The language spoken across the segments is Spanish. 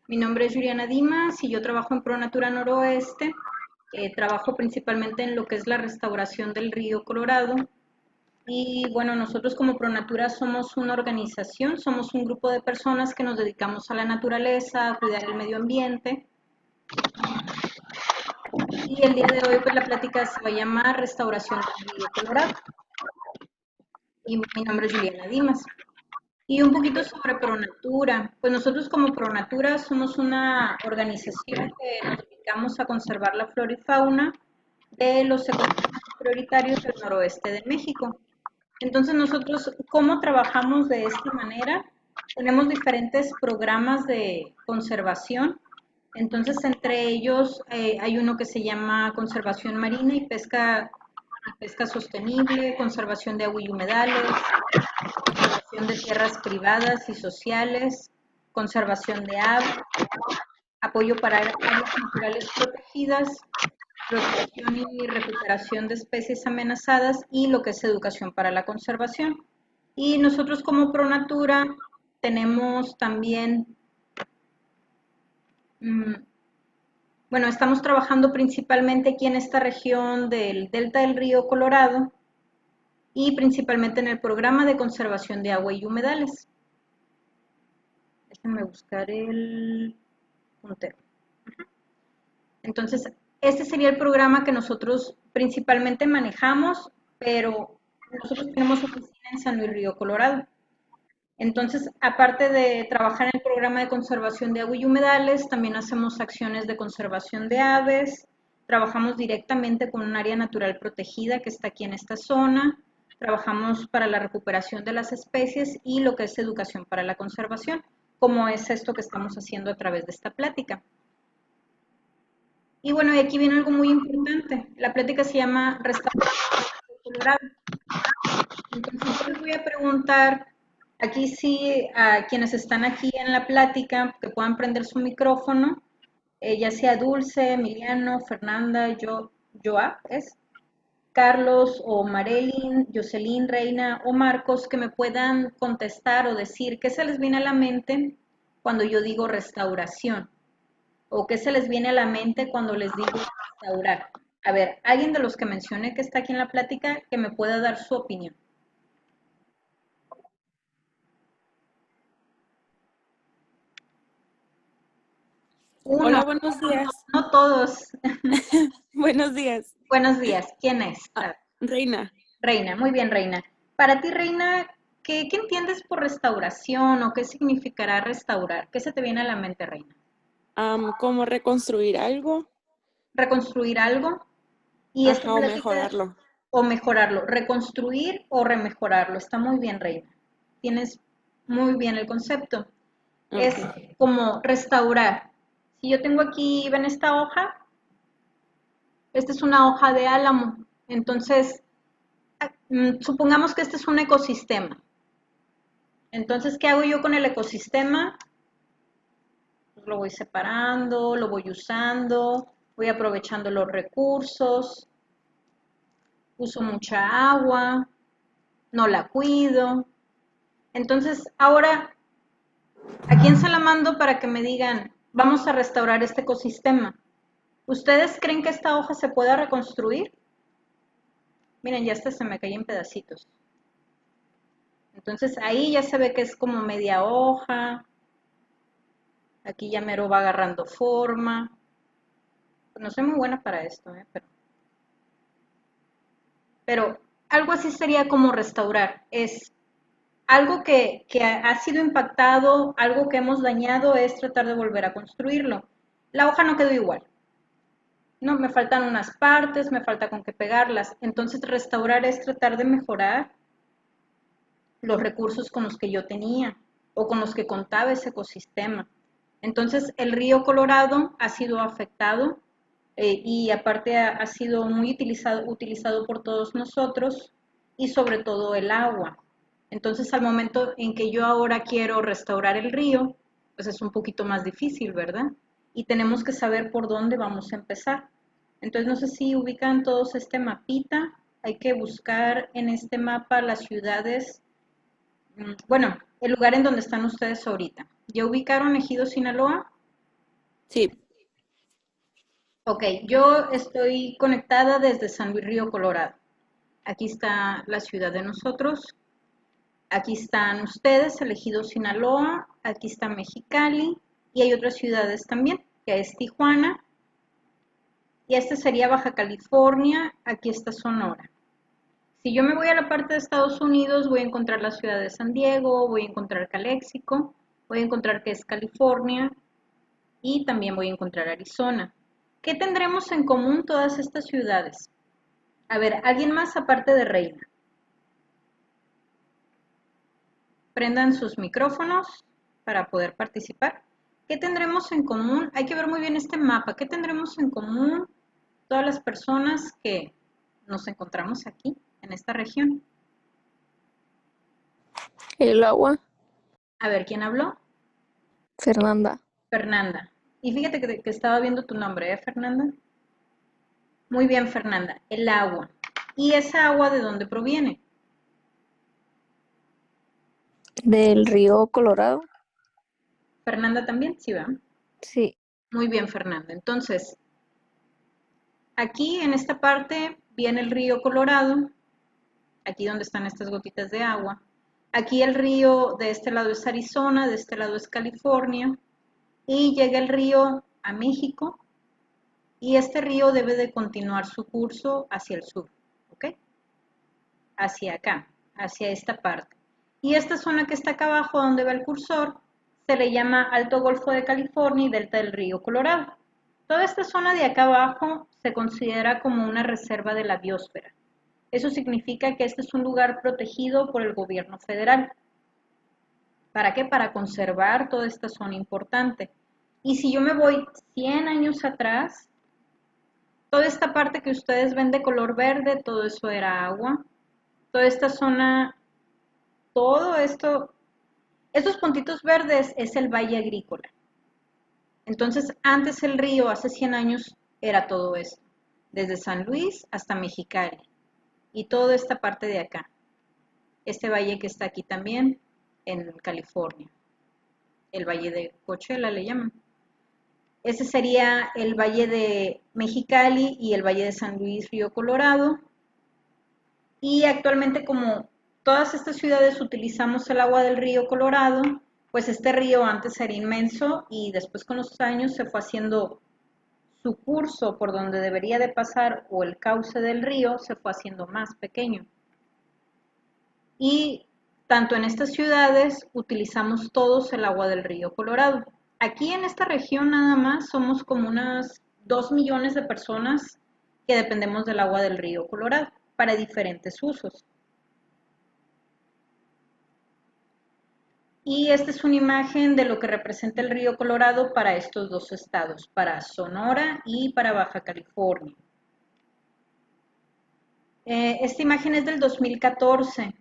Mi nombre es Juliana Dimas y yo trabajo en ProNatura Noroeste. Trabajo principalmente en lo que es la restauración del río Colorado. Y bueno, nosotros como ProNatura somos una organización, somos un grupo de personas que nos dedicamos a la naturaleza, a cuidar el medio ambiente. Y el día de hoy pues la plática se va a llamar Restauración del río Colorado. Y mi nombre es Juliana Dimas. Y un poquito sobre ProNatura. Pues nosotros como ProNatura somos una organización que nos dedicamos a conservar la flora y fauna de los ecosistemas prioritarios del noroeste de México. Entonces nosotros, ¿cómo trabajamos de esta manera? Tenemos diferentes programas de conservación. Entonces, entre ellos hay uno que se llama conservación marina y pesca sostenible, conservación de agua y humedales, conservación de tierras privadas y sociales, conservación de aves, apoyo para áreas naturales protegidas, protección y recuperación de especies amenazadas y lo que es educación para la conservación. Y nosotros como ProNatura tenemos también, mm, bueno, estamos trabajando principalmente aquí en esta región del delta del río Colorado y principalmente en el programa de conservación de agua y humedales. Déjenme buscar el puntero. Entonces, este sería el programa que nosotros principalmente manejamos, pero nosotros tenemos oficina en San Luis Río Colorado. Entonces, aparte de trabajar en el programa de conservación de agua y humedales, también hacemos acciones de conservación de aves, trabajamos directamente con un área natural protegida que está aquí en esta zona, trabajamos para la recuperación de las especies y lo que es educación para la conservación, como es esto que estamos haciendo a través de esta plática. Y bueno, y aquí viene algo muy importante. La plática se llama Restauración Colorado. Entonces yo les voy a preguntar, aquí sí, a quienes están aquí en la plática, que puedan prender su micrófono, ya sea Dulce, Emiliano, Fernanda, Joa, ¿es? Carlos o Marilyn, Jocelyn, Reina o Marcos, que me puedan contestar o decir qué se les viene a la mente cuando yo digo restauración. ¿O qué se les viene a la mente cuando les digo restaurar? A ver, alguien de los que mencioné que está aquí en la plática que me pueda dar su opinión. Uno, Hola, buenos días. no todos. Buenos días. Buenos días. ¿Quién es? Reina, Reina. Muy bien, Reina. Para ti, Reina, ¿qué entiendes por restauración o qué significará restaurar? ¿Qué se te viene a la mente, Reina? ¿cómo reconstruir algo? ¿Reconstruir algo? Y esta Ajá, o plática, mejorarlo. o mejorarlo, reconstruir o remejorarlo. Está muy bien, Reina. Tienes muy bien el concepto. Es Ok. como restaurar. Si yo tengo aquí, ven esta hoja, esta es una hoja de álamo. Entonces, supongamos que este es un ecosistema. Entonces, ¿qué hago yo con el ecosistema? Pues lo voy separando, lo voy usando, voy aprovechando los recursos, uso mucha agua, no la cuido. Entonces, ahora, ¿a quién se la mando para que me digan, vamos a restaurar este ecosistema? ¿Ustedes creen que esta hoja se pueda reconstruir? Miren, ya hasta se me cae en pedacitos. Entonces ahí ya se ve que es como media hoja. Aquí ya mero va agarrando forma. No soy muy buena para esto, pero algo así sería como restaurar. Es algo que ha sido impactado, algo que hemos dañado, es tratar de volver a construirlo. La hoja no quedó igual. No, me faltan unas partes, me falta con qué pegarlas. Entonces restaurar es tratar de mejorar los recursos con los que yo tenía o con los que contaba ese ecosistema. Entonces, el río Colorado ha sido afectado y aparte ha sido muy utilizado por todos nosotros y sobre todo el agua. Entonces, al momento en que yo ahora quiero restaurar el río, pues es un poquito más difícil, ¿verdad? Y tenemos que saber por dónde vamos a empezar. Entonces, no sé si ubican todos este mapita. Hay que buscar en este mapa las ciudades. Bueno, el lugar en donde están ustedes ahorita. ¿Ya ubicaron Ejido Sinaloa? Sí. Ok, yo estoy conectada desde San Luis Río Colorado. Aquí está la ciudad de nosotros. Aquí están ustedes, elegidos Sinaloa. Aquí está Mexicali. Y hay otras ciudades también, que es Tijuana. Y este sería Baja California. Aquí está Sonora. Si yo me voy a la parte de Estados Unidos, voy a encontrar la ciudad de San Diego, voy a encontrar Calexico, voy a encontrar que es California y también voy a encontrar Arizona. ¿Qué tendremos en común todas estas ciudades? A ver, ¿alguien más aparte de Reina? Prendan sus micrófonos para poder participar. ¿Qué tendremos en común? Hay que ver muy bien este mapa. ¿Qué tendremos en común todas las personas que nos encontramos aquí, en esta región? El agua, A ver, ¿quién habló? Fernanda, Fernanda. Y fíjate que estaba viendo tu nombre, ¿eh, Fernanda? Muy bien, Fernanda. El agua. ¿Y esa agua de dónde proviene? del río Colorado. Fernanda también, sí, ¿verdad? Sí, Muy bien, Fernanda. Entonces, aquí en esta parte viene el río Colorado, aquí donde están estas gotitas de agua. Aquí el río de este lado es Arizona, de este lado es California, y llega el río a México, y este río debe de continuar su curso hacia el sur, ¿ok? Hacia acá, hacia esta parte. Y esta zona que está acá abajo, donde va el cursor, se le llama Alto Golfo de California y Delta del Río Colorado. Toda esta zona de acá abajo se considera como una reserva de la biosfera. Eso significa que este es un lugar protegido por el gobierno federal. ¿Para qué? Para conservar toda esta zona importante. Y si yo me voy 100 años atrás, toda esta parte que ustedes ven de color verde, todo eso era agua. Toda esta zona, todo esto, estos puntitos verdes es el valle agrícola. Entonces, antes el río, hace 100 años, era todo esto, desde San Luis hasta Mexicali y toda esta parte de acá. Este valle que está aquí también, en California, el valle de Coachella le llaman. Ese sería el valle de Mexicali y el valle de San Luis, Río Colorado. Y actualmente, como todas estas ciudades utilizamos el agua del río Colorado, pues este río antes era inmenso y después con los años se fue haciendo su curso por donde debería de pasar, o el cauce del río se fue haciendo más pequeño. Y tanto en estas ciudades utilizamos todos el agua del río Colorado. Aquí en esta región nada más somos como unas 2 millones de personas que dependemos del agua del río Colorado para diferentes usos. Y esta es una imagen de lo que representa el río Colorado para estos dos estados, para Sonora y para Baja California. Esta imagen es del 2014,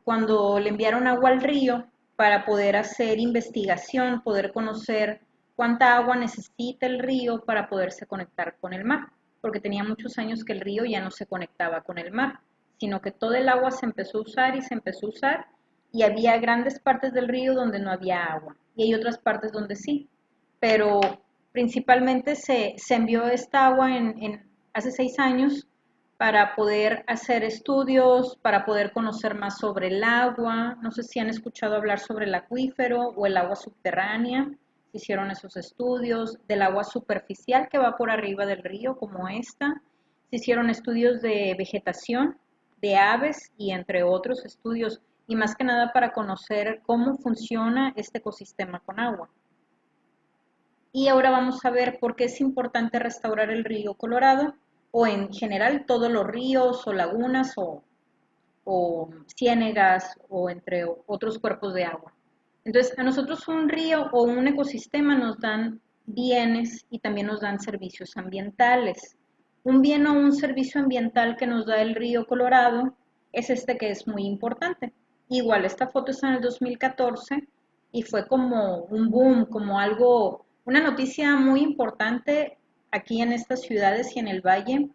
cuando le enviaron agua al río para poder hacer investigación, poder conocer cuánta agua necesita el río para poderse conectar con el mar, porque tenía muchos años que el río ya no se conectaba con el mar, sino que todo el agua se empezó a usar y se empezó a usar, y había grandes partes del río donde no había agua, y hay otras partes donde sí, pero principalmente se envió esta agua hace 6 años para poder hacer estudios, para poder conocer más sobre el agua. No sé si han escuchado hablar sobre el acuífero o el agua subterránea. Se hicieron esos estudios del agua superficial que va por arriba del río, como esta. Se hicieron estudios de vegetación, de aves y entre otros estudios, y más que nada para conocer cómo funciona este ecosistema con agua. Y ahora vamos a ver por qué es importante restaurar el río Colorado, o en general todos los ríos o lagunas o ciénegas o entre otros cuerpos de agua. Entonces, a nosotros un río o un ecosistema nos dan bienes y también nos dan servicios ambientales. Un bien o un servicio ambiental que nos da el río Colorado es este, que es muy importante. Igual, esta foto está en el 2014 y fue como un boom, como algo, una noticia muy importante aquí en estas ciudades y en el valle,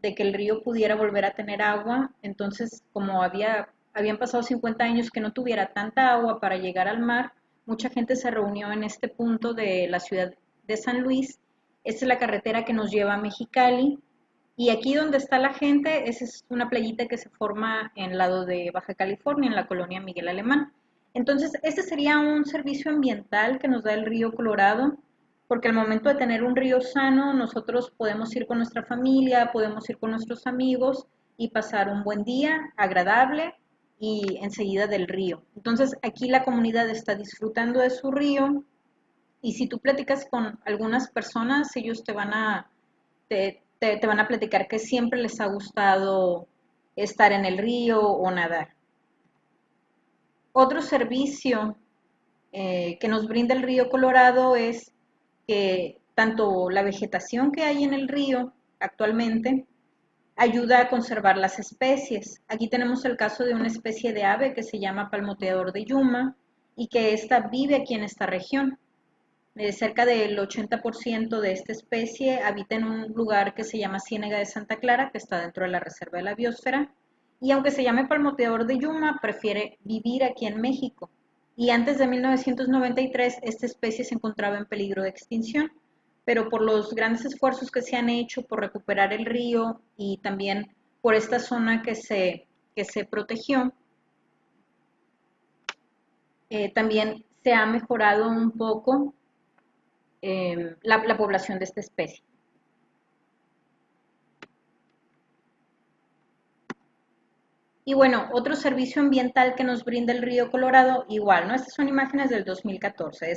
de que el río pudiera volver a tener agua. Entonces, como habían pasado 50 años que no tuviera tanta agua para llegar al mar, mucha gente se reunió en este punto de la ciudad de San Luis. Esta es la carretera que nos lleva a Mexicali. Y aquí donde está la gente, esa es una playita que se forma en el lado de Baja California, en la colonia Miguel Alemán. Entonces, este sería un servicio ambiental que nos da el río Colorado, porque al momento de tener un río sano, nosotros podemos ir con nuestra familia, podemos ir con nuestros amigos y pasar un buen día agradable y enseguida del río. Entonces, aquí la comunidad está disfrutando de su río y si tú platicas con algunas personas, ellos te van a platicar que siempre les ha gustado estar en el río o nadar. Otro servicio que nos brinda el río Colorado es que tanto la vegetación que hay en el río actualmente ayuda a conservar las especies. Aquí tenemos el caso de una especie de ave que se llama palmoteador de Yuma y que ésta vive aquí en esta región. Cerca del 80% de esta especie habita en un lugar que se llama Ciénega de Santa Clara, que está dentro de la Reserva de la Biosfera, y aunque se llame palmoteador de Yuma, prefiere vivir aquí en México. Y antes de 1993, esta especie se encontraba en peligro de extinción, pero por los grandes esfuerzos que se han hecho por recuperar el río y también por esta zona que se protegió, también se ha mejorado un poco la población de esta especie. Y bueno, otro servicio ambiental que nos brinda el río Colorado, igual, ¿no? Estas son imágenes del 2014,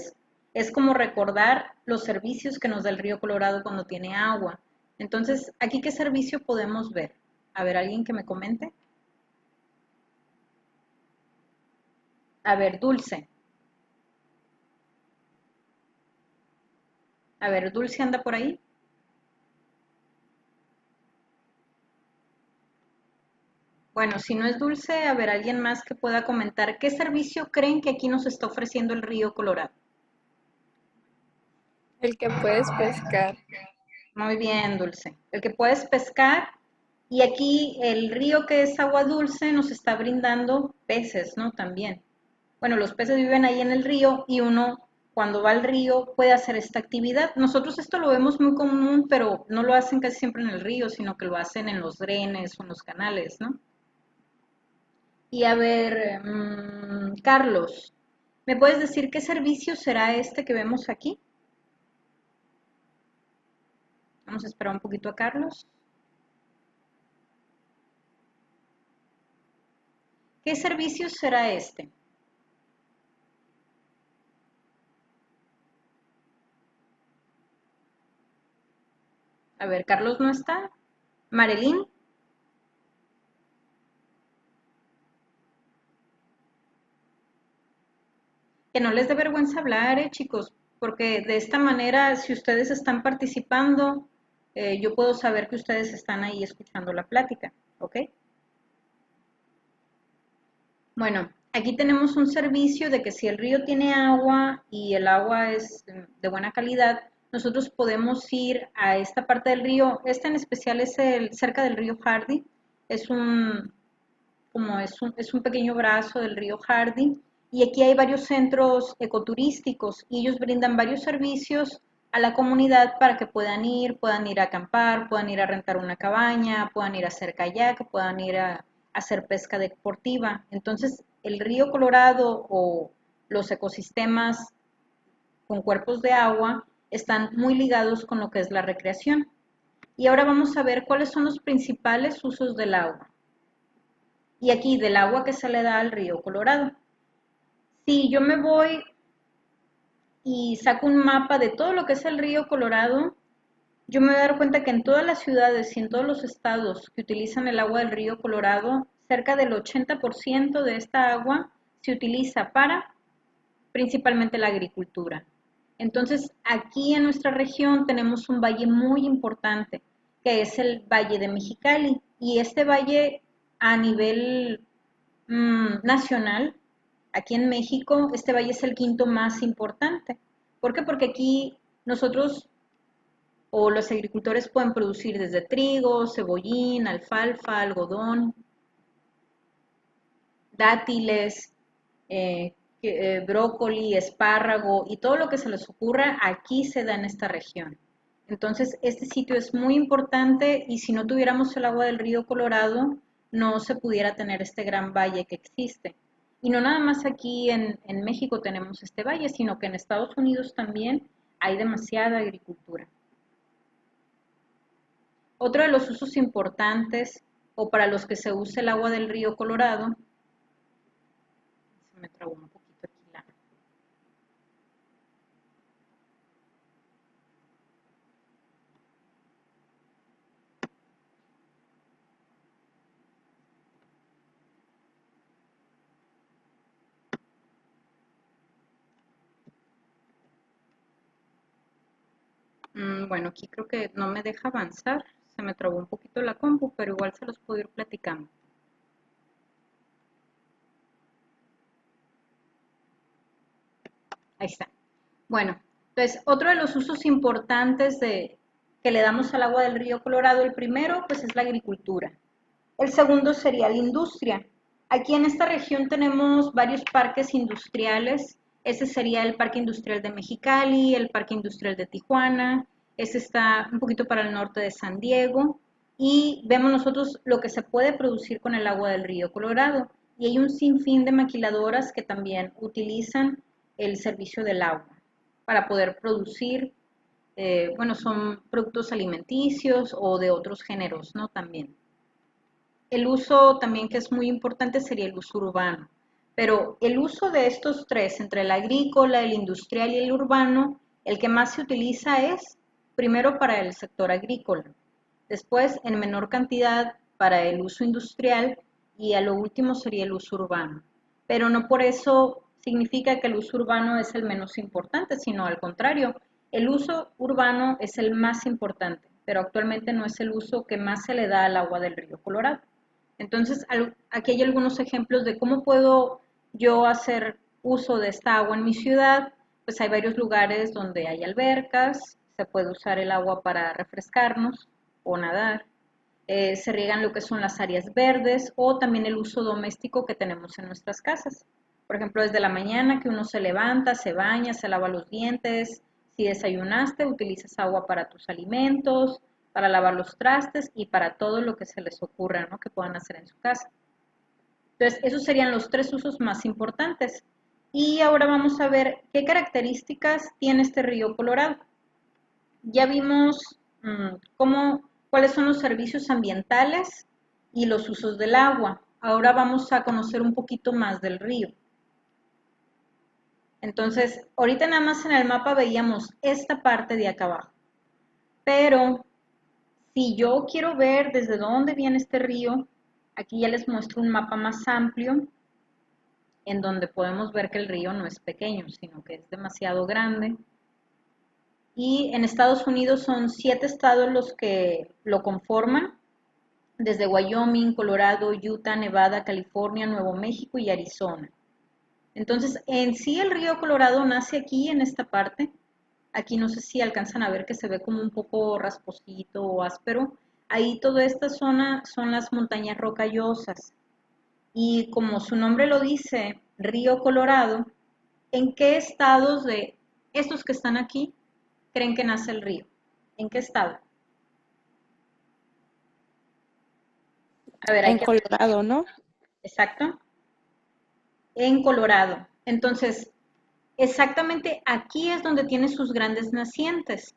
es como recordar los servicios que nos da el río Colorado cuando tiene agua. Entonces, ¿aquí qué servicio podemos ver? A ver, ¿alguien que me comente? A ver, Dulce. A ver, Dulce anda por ahí. Bueno, si no es Dulce, a ver, alguien más que pueda comentar. ¿Qué servicio creen que aquí nos está ofreciendo el río Colorado? El que puedes pescar. Muy bien, Dulce. El que puedes pescar y aquí el río que es agua dulce nos está brindando peces, ¿no? También. Bueno, los peces viven ahí en el río y uno cuando va al río puede hacer esta actividad. Nosotros esto lo vemos muy común, pero no lo hacen casi siempre en el río, sino que lo hacen en los drenes o en los canales, ¿no? Y a ver, Carlos, ¿me puedes decir qué servicio será este que vemos aquí? Vamos a esperar un poquito a Carlos. ¿Qué servicio será este? A ver, Carlos no está. Marilyn. Que no les dé vergüenza hablar, chicos, porque de esta manera, si ustedes están participando, yo puedo saber que ustedes están ahí escuchando la plática, ¿ok? Bueno, aquí tenemos un servicio de que si el río tiene agua y el agua es de buena calidad, nosotros podemos ir a esta parte del río. Este en especial es cerca del río Hardy, es es un pequeño brazo del río Hardy y aquí hay varios centros ecoturísticos y ellos brindan varios servicios a la comunidad para que puedan ir a acampar, puedan ir a rentar una cabaña, puedan ir a hacer kayak, puedan ir a hacer pesca deportiva. Entonces, el río Colorado o los ecosistemas con cuerpos de agua están muy ligados con lo que es la recreación. Y ahora vamos a ver cuáles son los principales usos del agua. Y aquí del agua que se le da al río Colorado. Si yo me voy y saco un mapa de todo lo que es el río Colorado, yo me voy a dar cuenta que en todas las ciudades y en todos los estados que utilizan el agua del río Colorado, cerca del 80% de esta agua se utiliza para principalmente la agricultura. Entonces, aquí en nuestra región tenemos un valle muy importante, que es el Valle de Mexicali, y este valle a nivel nacional, aquí en México, este valle es el quinto más importante. ¿Por qué? Porque aquí nosotros o los agricultores pueden producir desde trigo, cebollín, alfalfa, algodón, dátiles, brócoli, espárrago y todo lo que se les ocurra, aquí se da en esta región. Entonces, este sitio es muy importante y si no tuviéramos el agua del río Colorado, no se pudiera tener este gran valle que existe. Y no nada más aquí en México tenemos este valle, sino que en Estados Unidos también hay demasiada agricultura. Otro de los usos importantes o para los que se usa el agua del río Colorado, se me trabó un poquito aquí la... Bueno, aquí creo que no me deja avanzar, se me trabó un poquito la compu, pero igual se los puedo ir platicando. Ahí está. Bueno, entonces otro de los usos importantes que le damos al agua del río Colorado, el primero pues es la agricultura. El segundo sería la industria. Aquí en esta región tenemos varios parques industriales. Ese sería el Parque Industrial de Mexicali, el Parque Industrial de Tijuana. Ese está un poquito para el norte de San Diego. Y vemos nosotros lo que se puede producir con el agua del río Colorado. Y hay un sinfín de maquiladoras que también utilizan el servicio del agua para poder producir, bueno, son productos alimenticios o de otros géneros, ¿no? También. El uso también que es muy importante sería el uso urbano, pero el uso de estos tres, entre el agrícola, el industrial y el urbano, el que más se utiliza es primero para el sector agrícola, después en menor cantidad para el uso industrial y a lo último sería el uso urbano. Pero no por eso significa que el uso urbano es el menos importante, sino al contrario, el uso urbano es el más importante, pero actualmente no es el uso que más se le da al agua del río Colorado. Entonces, aquí hay algunos ejemplos de cómo puedo yo hacer uso de esta agua en mi ciudad. Pues hay varios lugares donde hay albercas, se puede usar el agua para refrescarnos o nadar. Se riegan lo que son las áreas verdes o también el uso doméstico que tenemos en nuestras casas. Por ejemplo, desde la mañana que uno se levanta, se baña, se lava los dientes. Si desayunaste, utilizas agua para tus alimentos, para lavar los trastes y para todo lo que se les ocurra, ¿no? Que puedan hacer en su casa. Entonces, esos serían los tres usos más importantes. Y ahora vamos a ver qué características tiene este río Colorado. Ya vimos cuáles son los servicios ambientales y los usos del agua. Ahora vamos a conocer un poquito más del río. Entonces, ahorita nada más en el mapa veíamos esta parte de acá abajo. Pero si yo quiero ver desde dónde viene este río, aquí ya les muestro un mapa más amplio en donde podemos ver que el río no es pequeño, sino que es demasiado grande. Y en Estados Unidos son 7 estados los que lo conforman, desde Wyoming, Colorado, Utah, Nevada, California, Nuevo México y Arizona. Entonces, en sí el río Colorado nace aquí en esta parte. Aquí no sé si alcanzan a ver que se ve como un poco rasposito o áspero. Ahí toda esta zona son las montañas rocallosas. Y como su nombre lo dice, río Colorado, ¿en qué estados de estos que están aquí creen que nace el río? ¿En qué estado? A ver, hay En que... Colorado, ¿no? Exacto. En Colorado. Entonces, exactamente aquí es donde tiene sus grandes nacientes.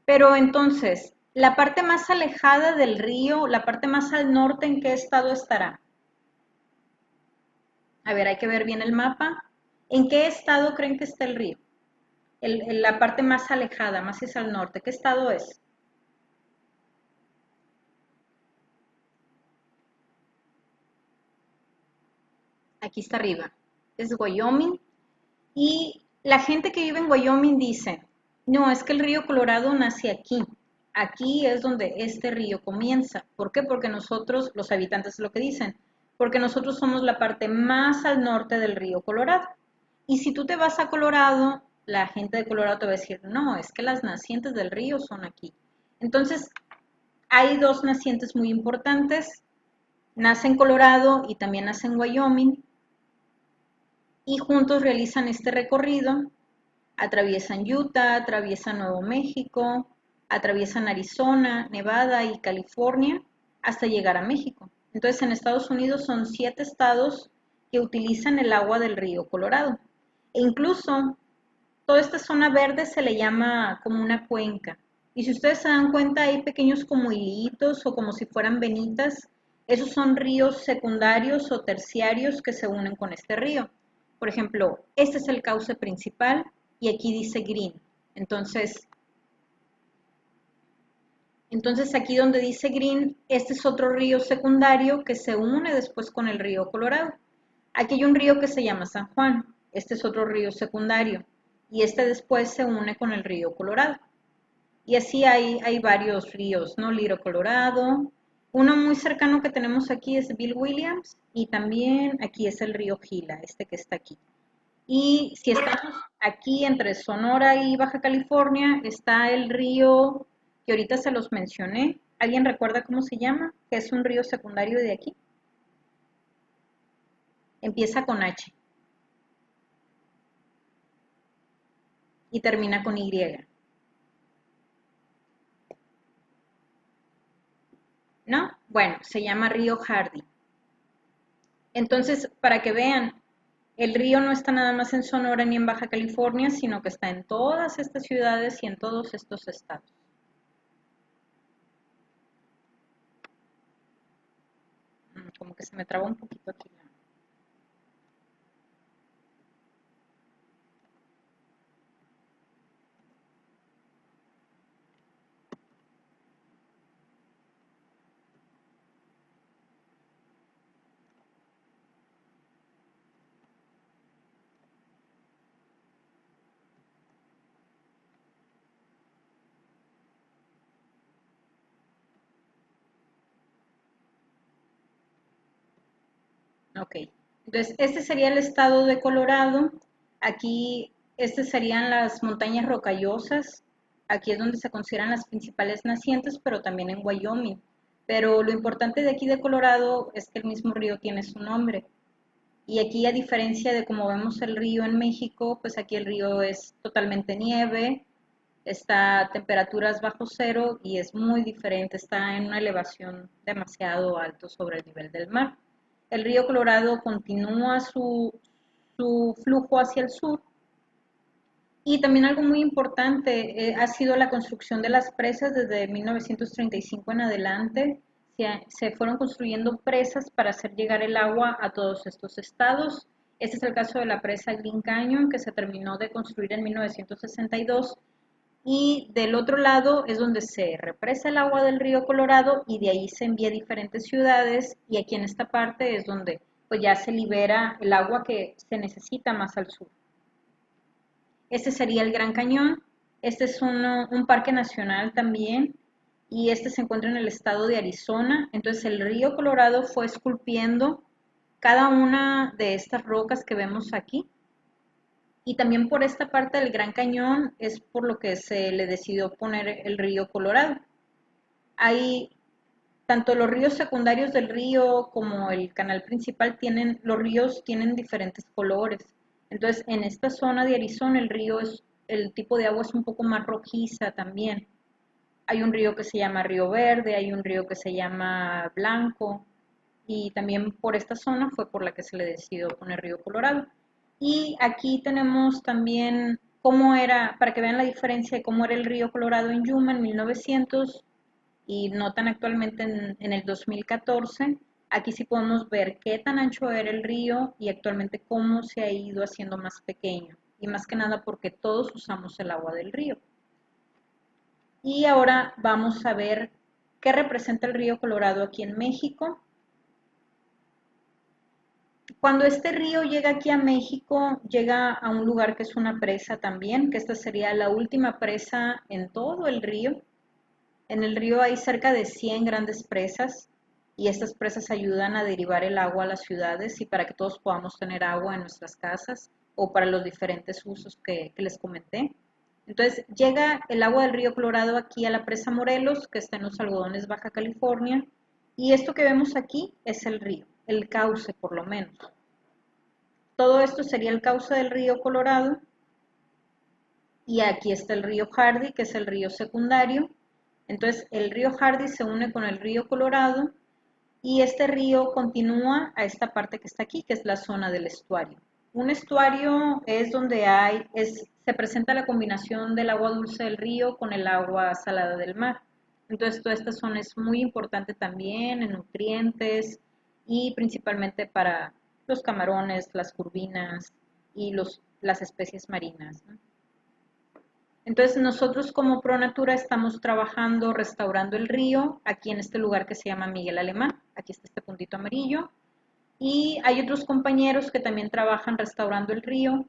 Pero entonces, la parte más alejada del río, la parte más al norte, ¿en qué estado estará? A ver, hay que ver bien el mapa. ¿En qué estado creen que está el río? La parte más alejada, más hacia el norte. ¿Qué estado es? Aquí está arriba. Es Wyoming. Y la gente que vive en Wyoming dice, no, es que el río Colorado nace aquí. Aquí es donde este río comienza. ¿Por qué? Porque nosotros, los habitantes es lo que dicen, porque nosotros somos la parte más al norte del río Colorado. Y si tú te vas a Colorado, la gente de Colorado te va a decir, no, es que las nacientes del río son aquí. Entonces, hay dos nacientes muy importantes, nace en Colorado y también nace en Wyoming. y juntos realizan este recorrido, atraviesan Utah, atraviesan Nuevo México, atraviesan Arizona, Nevada y California hasta llegar a México. Entonces en Estados Unidos son 7 estados que utilizan el agua del río Colorado. E incluso toda esta zona verde se le llama como una cuenca. Y si ustedes se dan cuenta, hay pequeños como hilitos o como si fueran venitas. Esos son ríos secundarios o terciarios que se unen con este río. Por ejemplo, este es el cauce principal y aquí dice Green. Entonces aquí donde dice Green, este es otro río secundario que se une después con el río Colorado. Aquí hay un río que se llama San Juan. Este es otro río secundario. Y este después se une con el río Colorado. Y así hay varios ríos, ¿no? Little Colorado. Uno muy cercano que tenemos aquí es Bill Williams. Y también aquí es el río Gila, este que está aquí. Y si estamos aquí entre Sonora y Baja California, está el río que ahorita se los mencioné. ¿Alguien recuerda cómo se llama? Que es un río secundario de aquí. Empieza con H. Y termina con Y. ¿No? Bueno, se llama río Hardy. Entonces, para que vean, el río no está nada más en Sonora ni en Baja California, sino que está en todas estas ciudades y en todos estos estados. Como que se me traba un poquito aquí. Ok, entonces este sería el estado de Colorado. Aquí, estas serían las montañas rocallosas. Aquí es donde se consideran las principales nacientes, pero también en Wyoming. Pero lo importante de aquí de Colorado es que el mismo río tiene su nombre. Y aquí, a diferencia de como vemos el río en México, pues aquí el río es totalmente nieve, está a temperaturas bajo cero y es muy diferente, está en una elevación demasiado alto sobre el nivel del mar. El río Colorado continúa su flujo hacia el sur y también algo muy importante ha sido la construcción de las presas desde 1935 en adelante. Se fueron construyendo presas para hacer llegar el agua a todos estos estados. Este es el caso de la presa Green Canyon, que se terminó de construir en 1962. Y del otro lado es donde se represa el agua del río Colorado y de ahí se envía a diferentes ciudades y aquí en esta parte es donde pues ya se libera el agua que se necesita más al sur. Este sería el Gran Cañón. Este es un parque nacional también y este se encuentra en el estado de Arizona. Entonces el río Colorado fue esculpiendo cada una de estas rocas que vemos aquí. Y también por esta parte del Gran Cañón es por lo que se le decidió poner el río Colorado. Hay tanto los ríos secundarios del río como el canal principal los ríos tienen diferentes colores. Entonces, en esta zona de Arizona el tipo de agua es un poco más rojiza también. Hay un río que se llama Río Verde, hay un río que se llama Blanco, y también por esta zona fue por la que se le decidió poner Río Colorado. Y aquí tenemos también cómo era, para que vean la diferencia de cómo era el río Colorado en Yuma en 1900 y notan actualmente en el 2014. Aquí sí podemos ver qué tan ancho era el río y actualmente cómo se ha ido haciendo más pequeño. Y más que nada porque todos usamos el agua del río. Y ahora vamos a ver qué representa el río Colorado aquí en México. Cuando este río llega aquí a México, llega a un lugar que es una presa también, que esta sería la última presa en todo el río. En el río hay cerca de 100 grandes presas y estas presas ayudan a derivar el agua a las ciudades y para que todos podamos tener agua en nuestras casas o para los diferentes usos que les comenté. Entonces llega el agua del río Colorado aquí a la presa Morelos, que está en los algodones Baja California, y esto que vemos aquí es el río, el cauce por lo menos. todo esto sería el cauce del río Colorado. Y aquí está el río Hardy, que es el río secundario. Entonces, el río Hardy se une con el río Colorado y este río continúa a esta parte que está aquí, que es la zona del estuario. Un estuario es donde se presenta la combinación del agua dulce del río con el agua salada del mar. Entonces, toda esta zona es muy importante también en nutrientes y principalmente para los camarones, las curvinas y las especies marinas, ¿no? Entonces nosotros como ProNatura estamos trabajando restaurando el río aquí en este lugar que se llama Miguel Alemán. Aquí está este puntito amarillo. Y hay otros compañeros que también trabajan restaurando el río.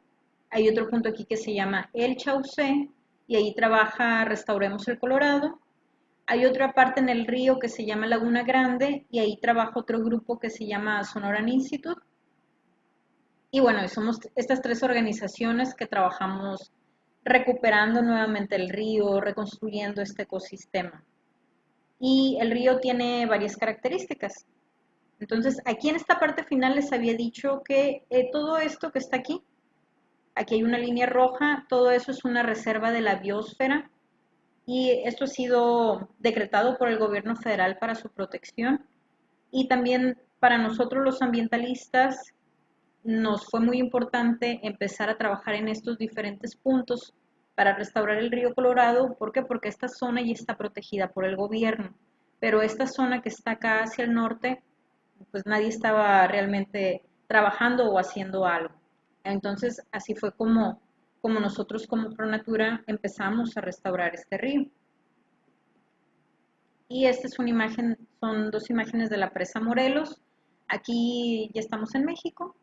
Hay otro punto aquí que se llama El Chaucé y ahí trabaja Restauremos el Colorado. Hay otra parte en el río que se llama Laguna Grande y ahí trabaja otro grupo que se llama Sonoran Institute. Y bueno, somos estas tres organizaciones que trabajamos recuperando nuevamente el río, reconstruyendo este ecosistema. Y el río tiene varias características. Entonces, aquí en esta parte final les había dicho que todo esto que está aquí hay una línea roja, todo eso es una reserva de la biosfera y esto ha sido decretado por el gobierno federal para su protección y también para nosotros los ambientalistas nos fue muy importante empezar a trabajar en estos diferentes puntos para restaurar el río Colorado. ¿Por qué? Porque esta zona ya está protegida por el gobierno, pero esta zona que está acá hacia el norte, pues nadie estaba realmente trabajando o haciendo algo. Entonces, así fue como nosotros como ProNatura empezamos a restaurar este río. Y esta es una imagen, son dos imágenes de la presa Morelos. Aquí ya estamos en México.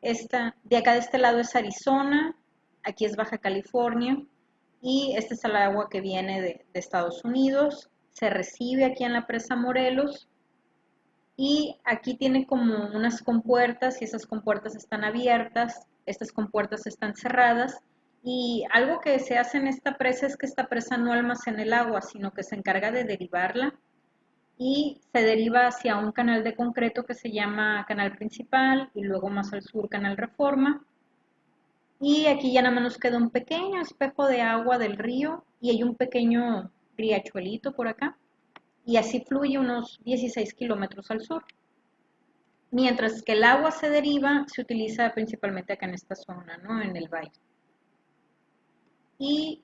De acá de este lado es Arizona, aquí es Baja California y este es el agua que viene de Estados Unidos, se recibe aquí en la presa Morelos y aquí tiene como unas compuertas y esas compuertas están abiertas, estas compuertas están cerradas y algo que se hace en esta presa es que esta presa no almacena el agua, sino que se encarga de derivarla y se deriva hacia un canal de concreto que se llama canal principal y luego más al sur canal Reforma. Y aquí ya nada más nos queda un pequeño espejo de agua del río y hay un pequeño riachuelito por acá. Y así fluye unos 16 kilómetros al sur. Mientras que el agua se deriva, se utiliza principalmente acá en esta zona, ¿no? En el valle. Y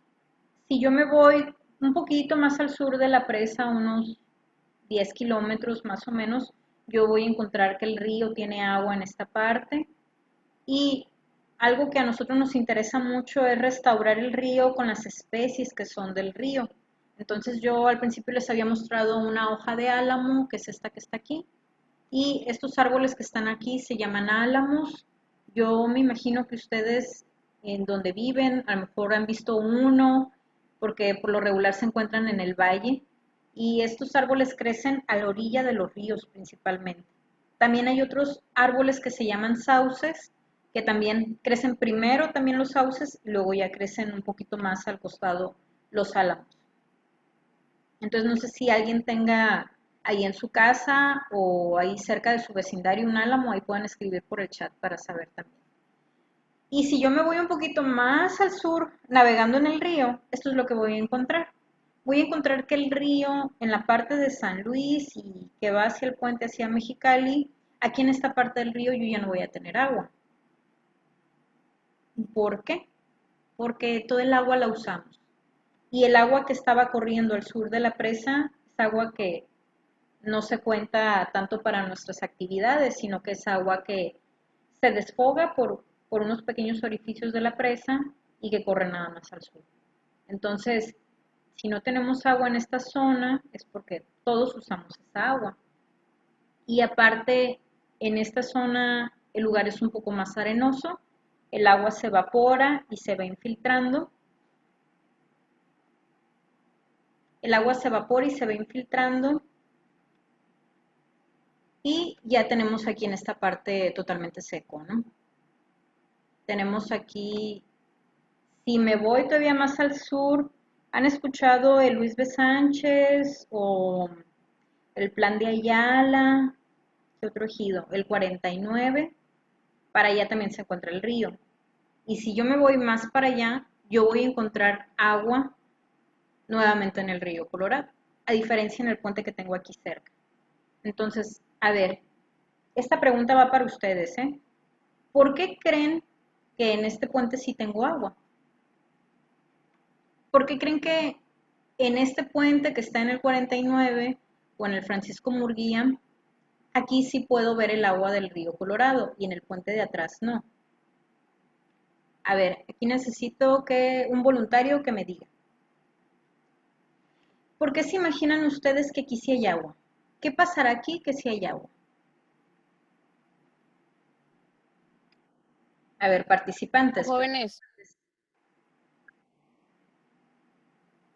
si yo me voy un poquito más al sur de la presa, unos 10 kilómetros más o menos, yo voy a encontrar que el río tiene agua en esta parte y algo que a nosotros nos interesa mucho es restaurar el río con las especies que son del río. Entonces yo al principio les había mostrado una hoja de álamo, que es esta que está aquí, y estos árboles que están aquí se llaman álamos. Yo me imagino que ustedes en donde viven a lo mejor han visto uno, porque por lo regular se encuentran en el valle y estos árboles crecen a la orilla de los ríos principalmente. También hay otros árboles que se llaman sauces, que también crecen primero también los sauces y luego ya crecen un poquito más al costado los álamos. Entonces no sé si alguien tenga ahí en su casa o ahí cerca de su vecindario un álamo, ahí pueden escribir por el chat para saber también. Y si yo me voy un poquito más al sur, navegando en el río, esto es lo que voy a encontrar. Voy a encontrar que el río, en la parte de San Luis y que va hacia el puente hacia Mexicali, aquí en esta parte del río yo ya no voy a tener agua. ¿Por qué? Porque todo el agua la usamos. Y el agua que estaba corriendo al sur de la presa es agua que no se cuenta tanto para nuestras actividades, sino que es agua que se desfoga por unos pequeños orificios de la presa y que corre nada más al sur. Entonces, si no tenemos agua en esta zona es porque todos usamos esa agua. Y aparte, en esta zona el lugar es un poco más arenoso, el agua se evapora y se va infiltrando. El agua se evapora y se va infiltrando y ya tenemos aquí en esta parte totalmente seco, ¿no? Tenemos aquí, si me voy todavía más al sur, ¿han escuchado el Luis B. Sánchez o el Plan de Ayala? ¿Qué otro ejido? El 49. para allá también se encuentra el río. Y si yo me voy más para allá, yo voy a encontrar agua nuevamente en el río Colorado, a diferencia en el puente que tengo aquí cerca. Entonces, a ver, esta pregunta va para ustedes, ¿eh? ¿Por qué creen que en este puente sí tengo agua? ¿Por qué creen que en este puente que está en el 49 o en el Francisco Murguía, aquí sí puedo ver el agua del río Colorado y en el puente de atrás no? A ver, aquí necesito que un voluntario que me diga. ¿Por qué se imaginan ustedes que aquí sí hay agua? ¿Qué pasará aquí que sí hay agua? A ver, participantes. Jóvenes,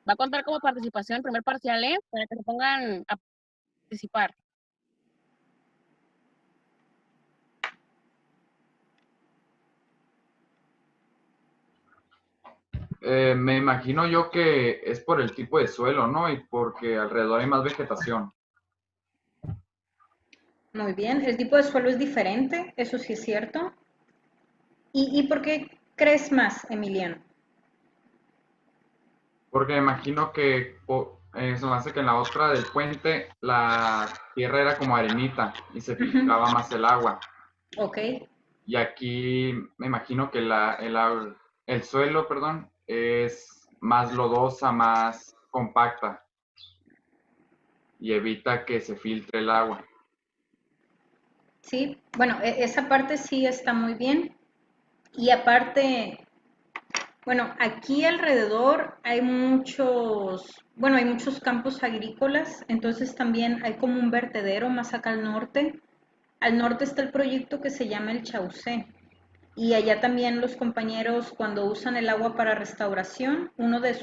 va a contar como participación el primer parcial, ¿eh? Para que se pongan a participar. Me imagino yo que es por el tipo de suelo, ¿no? Y porque alrededor hay más vegetación. Muy bien, el tipo de suelo es diferente, eso sí es cierto. ¿Y por qué crees más, Emiliano? Porque me imagino que eso me hace que en la otra del puente la tierra era como arenita y se filtraba más el agua. Ok, Y aquí me imagino que el suelo, perdón, es más lodosa, más compacta y evita que se filtre el agua. sí, bueno, esa parte sí está muy bien. Y aparte, bueno, aquí alrededor hay hay muchos campos agrícolas, entonces también hay como un vertedero más acá al norte. Al norte está el proyecto que se llama el Chaucé. Y allá también los compañeros cuando usan el agua para restauración, uno de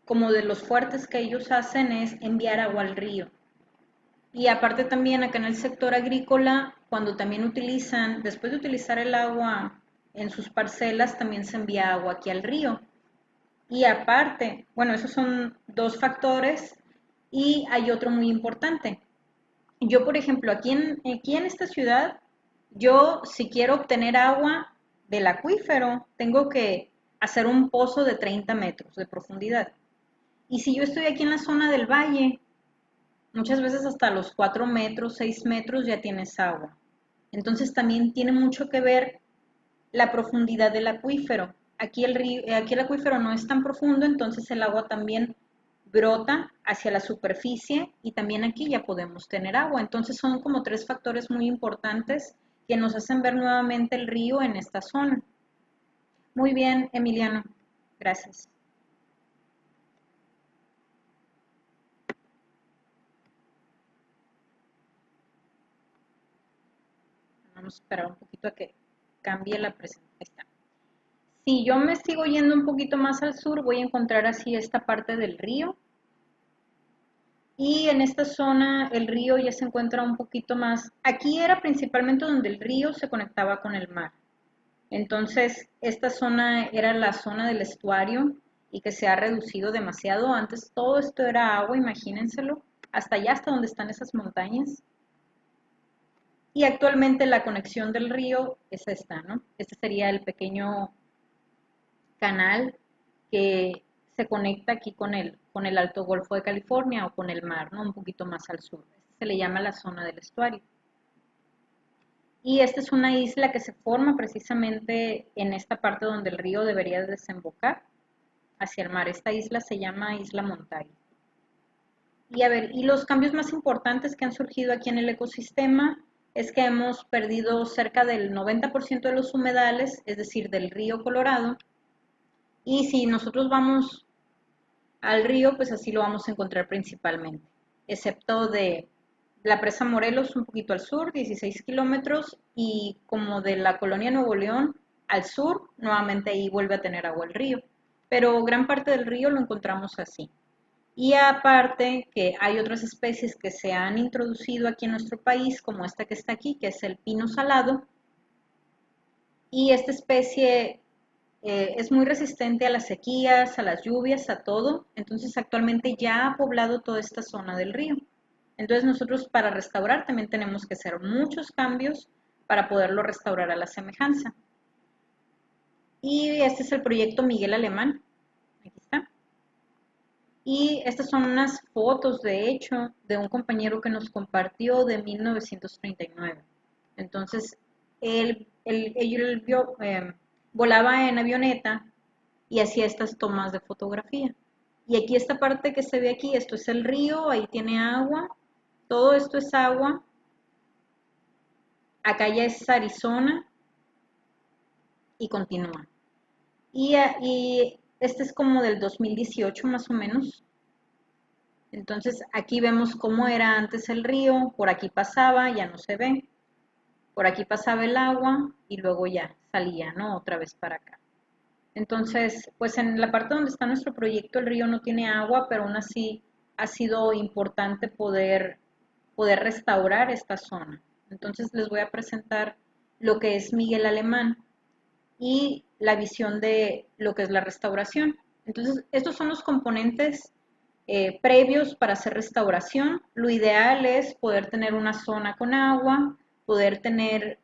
como de los fuertes que ellos hacen es enviar agua al río. Y aparte también acá en el sector agrícola, cuando también utilizan, después de utilizar el agua en sus parcelas, también se envía agua aquí al río. Y aparte, bueno, esos son dos factores y hay otro muy importante. Yo, por ejemplo, aquí en esta ciudad, yo si quiero obtener agua del acuífero, tengo que hacer un pozo de 30 metros de profundidad. Y si yo estoy aquí en la zona del valle, muchas veces hasta los 4 metros, 6 metros ya tienes agua. Entonces también tiene mucho que ver la profundidad del acuífero. Aquí el acuífero no es tan profundo, entonces el agua también brota hacia la superficie y también aquí ya podemos tener agua. Entonces son como tres factores muy importantes que nos hacen ver nuevamente el río en esta zona. Muy bien, Emiliano. Gracias. Vamos a esperar un poquito a que cambie la presentación. Si yo me sigo yendo un poquito más al sur, voy a encontrar así esta parte del río. Y en esta zona el río ya se encuentra un poquito más. Aquí era principalmente donde el río se conectaba con el mar. Entonces, esta zona era la zona del estuario y que se ha reducido demasiado. Antes todo esto era agua, imagínenselo, hasta allá, hasta donde están esas montañas. Y actualmente la conexión del río es esta, ¿no? Este sería el pequeño canal que se conecta aquí con el Alto Golfo de California o con el mar, ¿no? Un poquito más al sur. Este se le llama la zona del estuario. Y esta es una isla que se forma precisamente en esta parte donde el río debería desembocar hacia el mar. Esta isla se llama Isla Montague. Y a ver, y los cambios más importantes que han surgido aquí en el ecosistema es que hemos perdido cerca del 90% de los humedales, es decir, del río Colorado. Y si nosotros vamos al río, pues así lo vamos a encontrar principalmente, excepto de la presa Morelos un poquito al sur, 16 kilómetros, y como de la colonia Nuevo León al sur, nuevamente ahí vuelve a tener agua el río, pero gran parte del río lo encontramos así. Y aparte que hay otras especies que se han introducido aquí en nuestro país, como esta que está aquí, que es el pino salado, y esta especie es muy resistente a las sequías, a las lluvias, a todo. Entonces actualmente ya ha poblado toda esta zona del río. Entonces nosotros para restaurar también tenemos que hacer muchos cambios para poderlo restaurar a la semejanza. Y este es el proyecto Miguel Alemán. Aquí está. Y estas son unas fotos, de hecho, de un compañero que nos compartió de 1939. Entonces, él volaba en avioneta y hacía estas tomas de fotografía. Y aquí esta parte que se ve aquí, esto es el río, ahí tiene agua, todo esto es agua. Acá ya es Arizona y continúa. Y este es como del 2018 más o menos. Entonces aquí vemos cómo era antes el río, por aquí pasaba, ya no se ve. Por aquí pasaba el agua y luego ya salía, ¿no? Otra vez para acá. Entonces, pues en la parte donde está nuestro proyecto, el río no tiene agua, pero aún así ha sido importante poder restaurar esta zona. Entonces les voy a presentar lo que es Miguel Alemán y la visión de lo que es la restauración. Entonces, estos son los componentes previos para hacer restauración. Lo ideal es poder tener una zona con agua, poder tener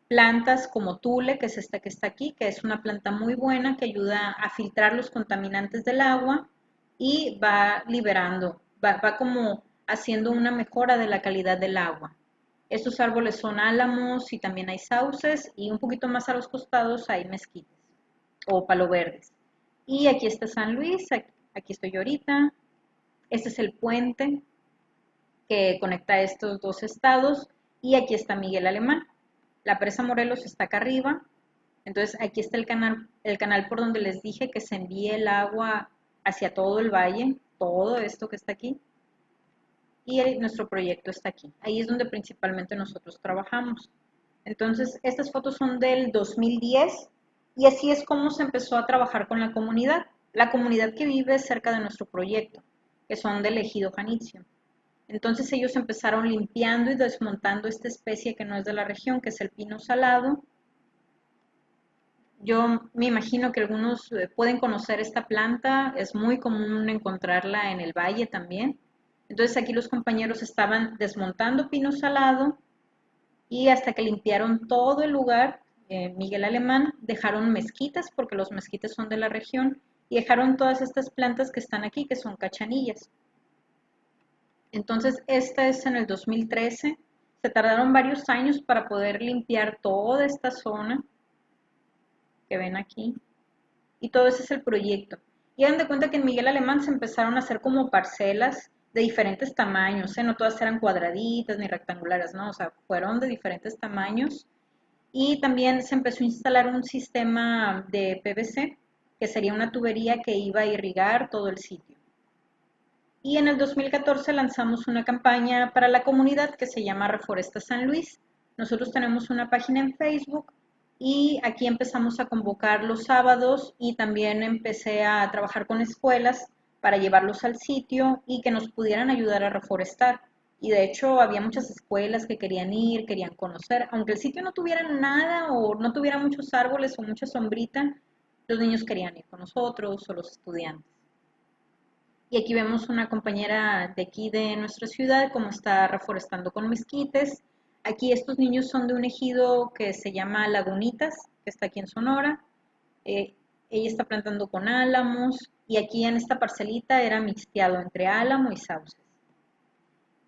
plantas como tule, que es esta que está aquí, que es una planta muy buena que ayuda a filtrar los contaminantes del agua y va liberando, va como haciendo una mejora de la calidad del agua. Estos árboles son álamos y también hay sauces y un poquito más a los costados hay mezquites o palo verdes. Y aquí está San Luis, aquí estoy yo ahorita. Este es el puente que conecta estos dos estados y aquí está Miguel Alemán. La presa Morelos está acá arriba, entonces aquí está el canal por donde les dije que se envíe el agua hacia todo el valle, todo esto que está aquí, y nuestro proyecto está aquí. Ahí es donde principalmente nosotros trabajamos. Entonces, estas fotos son del 2010 y así es como se empezó a trabajar con la comunidad que vive cerca de nuestro proyecto, que son del ejido Janitzio. Entonces ellos empezaron limpiando y desmontando esta especie que no es de la región, que es el pino salado. Yo me imagino que algunos pueden conocer esta planta, es muy común encontrarla en el valle también. Entonces aquí los compañeros estaban desmontando pino salado y hasta que limpiaron todo el lugar, Miguel Alemán, dejaron mezquitas, porque los mezquites son de la región, y dejaron todas estas plantas que están aquí, que son cachanillas. Entonces, esta es en el 2013. Se tardaron varios años para poder limpiar toda esta zona que ven aquí. Y todo ese es el proyecto. Y hagan de cuenta que en Miguel Alemán se empezaron a hacer como parcelas de diferentes tamaños, ¿eh? No todas eran cuadraditas ni rectangulares, ¿no? O sea, fueron de diferentes tamaños. Y también se empezó a instalar un sistema de PVC, que sería una tubería que iba a irrigar todo el sitio. Y en el 2014 lanzamos una campaña para la comunidad que se llama Reforesta San Luis. Nosotros tenemos una página en Facebook y aquí empezamos a convocar los sábados y también empecé a trabajar con escuelas para llevarlos al sitio y que nos pudieran ayudar a reforestar. Y de hecho había muchas escuelas que querían ir, querían conocer, aunque el sitio no tuviera nada o no tuviera muchos árboles o mucha sombrita, los niños querían ir con nosotros o los estudiantes. Y aquí vemos una compañera de aquí de nuestra ciudad cómo está reforestando con mezquites. Aquí estos niños son de un ejido que se llama Lagunitas, que está aquí en Sonora. Ella está plantando con álamos y aquí en esta parcelita era mixteado entre álamo y sauces.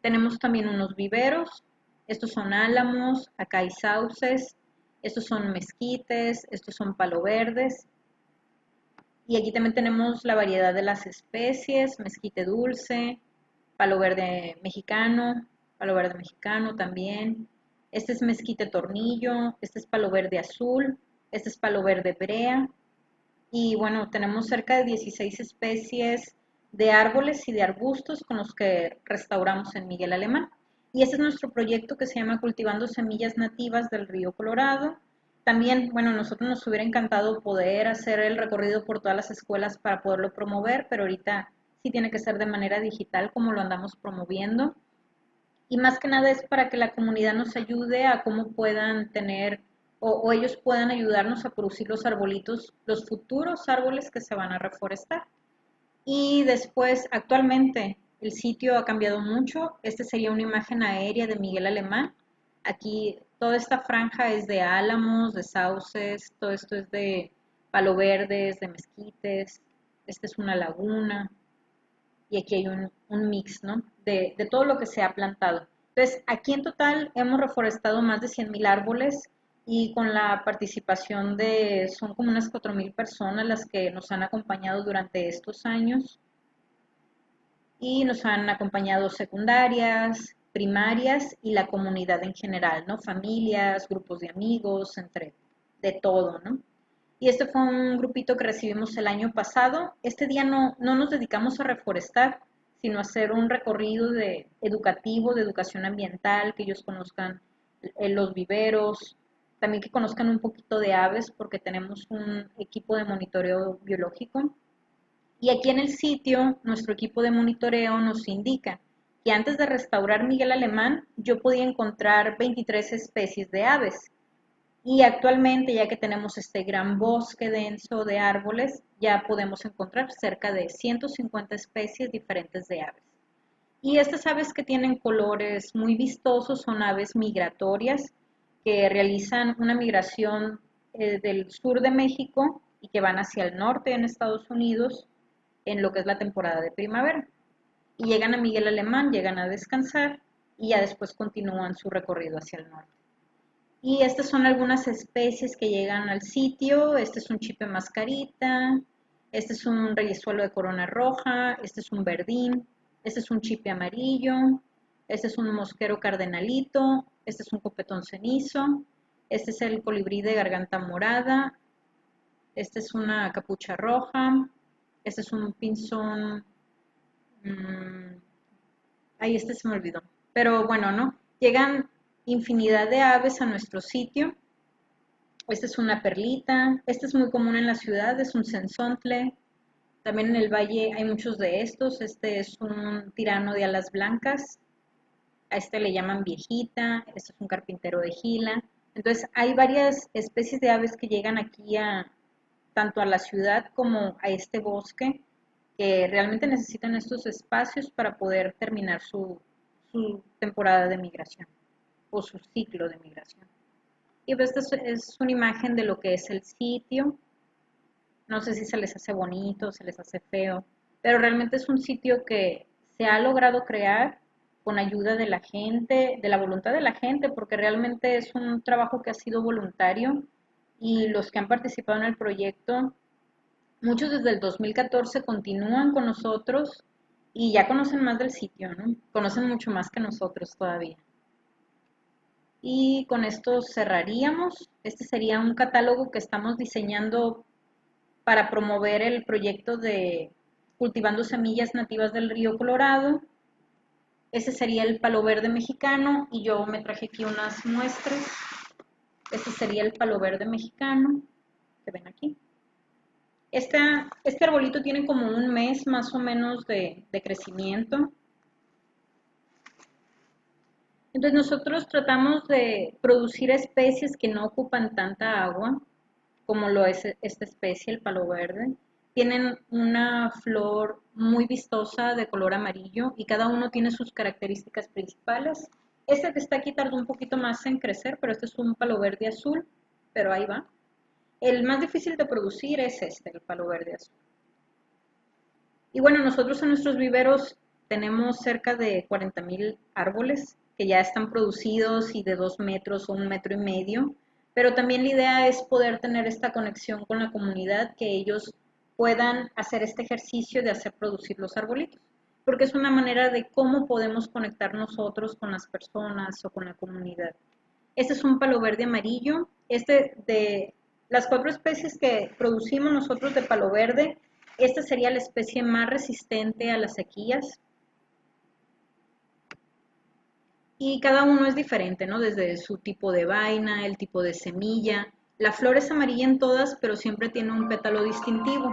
Tenemos también unos viveros. Estos son álamos, acá hay sauces. Estos son mezquites, estos son palo verdes. Y aquí también tenemos la variedad de las especies, mezquite dulce, palo verde mexicano también. Este es mezquite tornillo, este es palo verde azul, este es palo verde brea. Y bueno, tenemos cerca de 16 especies de árboles y de arbustos con los que restauramos en Miguel Alemán. Y este es nuestro proyecto que se llama Cultivando Semillas Nativas del Río Colorado. También, bueno, a nosotros nos hubiera encantado poder hacer el recorrido por todas las escuelas para poderlo promover, pero ahorita sí tiene que ser de manera digital como lo andamos promoviendo. Y más que nada es para que la comunidad nos ayude a cómo puedan tener o ellos puedan ayudarnos a producir los arbolitos, los futuros árboles que se van a reforestar. Y después, actualmente, el sitio ha cambiado mucho. Esta sería una imagen aérea de Miguel Alemán. Aquí toda esta franja es de álamos, de sauces, todo esto es de palo verdes, de mezquites, esta es una laguna y aquí hay un mix, ¿no? De todo lo que se ha plantado. Entonces, aquí en total hemos reforestado más de 100,000 árboles y con la participación son como unas 4,000 personas las que nos han acompañado durante estos años y nos han acompañado secundarias, primarias y la comunidad en general, ¿no? Familias, grupos de amigos, de todo, ¿no? Y este fue un grupito que recibimos el año pasado. Este día no nos dedicamos a reforestar, sino a hacer un recorrido educativo, de educación ambiental, que ellos conozcan los viveros, también que conozcan un poquito de aves, porque tenemos un equipo de monitoreo biológico. Y aquí en el sitio, nuestro equipo de monitoreo nos indica que antes de restaurar Miguel Alemán, yo podía encontrar 23 especies de aves. Y actualmente, ya que tenemos este gran bosque denso de árboles, ya podemos encontrar cerca de 150 especies diferentes de aves. Y estas aves que tienen colores muy vistosos son aves migratorias que realizan una migración del sur de México y que van hacia el norte en Estados Unidos en lo que es la temporada de primavera. Y llegan a Miguel Alemán, llegan a descansar y ya después continúan su recorrido hacia el norte. Y estas son algunas especies que llegan al sitio. Este es un chipe mascarita, este es un reyesuelo de corona roja, este es un verdín, este es un chipe amarillo, este es un mosquero cardenalito, este es un copetón cenizo, este es el colibrí de garganta morada, este es una capucha roja, este es un pinzón, ahí este se me olvidó, pero bueno, ¿no? Llegan infinidad de aves a nuestro sitio. Esta es una perlita, este es muy común en la ciudad, es un censontle. También en el valle hay muchos de estos. Este es un tirano de alas blancas, a este le llaman viejita, este es un carpintero de gila. Entonces hay varias especies de aves que llegan aquí tanto a la ciudad como a este bosque, que realmente necesitan estos espacios para poder terminar su temporada de migración o su ciclo de migración. Y pues esta es una imagen de lo que es el sitio. No sé si se les hace bonito, se les hace feo, pero realmente es un sitio que se ha logrado crear con ayuda de la gente, de la voluntad de la gente, porque realmente es un trabajo que ha sido voluntario y los que han participado en el proyecto, muchos desde el 2014 continúan con nosotros y ya conocen más del sitio, ¿no? Conocen mucho más que nosotros todavía. Y con esto cerraríamos. Este sería un catálogo que estamos diseñando para promover el proyecto de cultivando semillas nativas del río Colorado. Ese sería el palo verde mexicano y yo me traje aquí unas muestras. Este sería el palo verde mexicano, que ven aquí. Este arbolito tiene como un mes más o menos de crecimiento. Entonces nosotros tratamos de producir especies que no ocupan tanta agua, como lo es esta especie, el palo verde. Tienen una flor muy vistosa de color amarillo y cada uno tiene sus características principales. Este que está aquí tardó un poquito más en crecer, pero este es un palo verde azul, pero ahí va. El más difícil de producir es el palo verde azul. Y bueno, nosotros en nuestros viveros tenemos cerca de 40,000 árboles que ya están producidos y de 2 metros o 1,5 metros, pero también la idea es poder tener esta conexión con la comunidad, que ellos puedan hacer este ejercicio de hacer producir los arbolitos, porque es una manera de cómo podemos conectar nosotros con las personas o con la comunidad. Este es un palo verde amarillo. De las 4 especies que producimos nosotros de palo verde, esta sería la especie más resistente a las sequías. Y cada uno es diferente, ¿no? Desde su tipo de vaina, el tipo de semilla. La flor es amarilla en todas, pero siempre tiene un pétalo distintivo.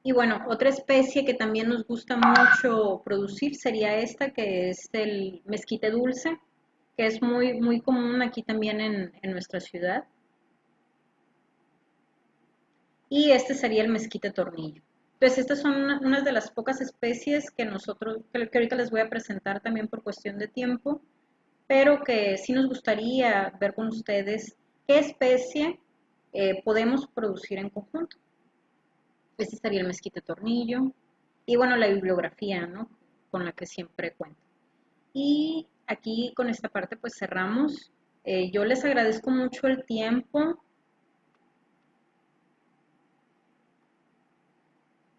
Y bueno, otra especie que también nos gusta mucho producir sería esta, que es el mezquite dulce, que es muy común aquí también en nuestra ciudad. Y este sería el mezquite tornillo. Pues estas son unas de las pocas especies que que ahorita les voy a presentar también por cuestión de tiempo, pero que sí nos gustaría ver con ustedes qué especie podemos producir en conjunto. Este estaría el mezquite tornillo y bueno, la bibliografía, ¿no? Con la que siempre cuento. Y aquí con esta parte pues cerramos. Yo les agradezco mucho el tiempo.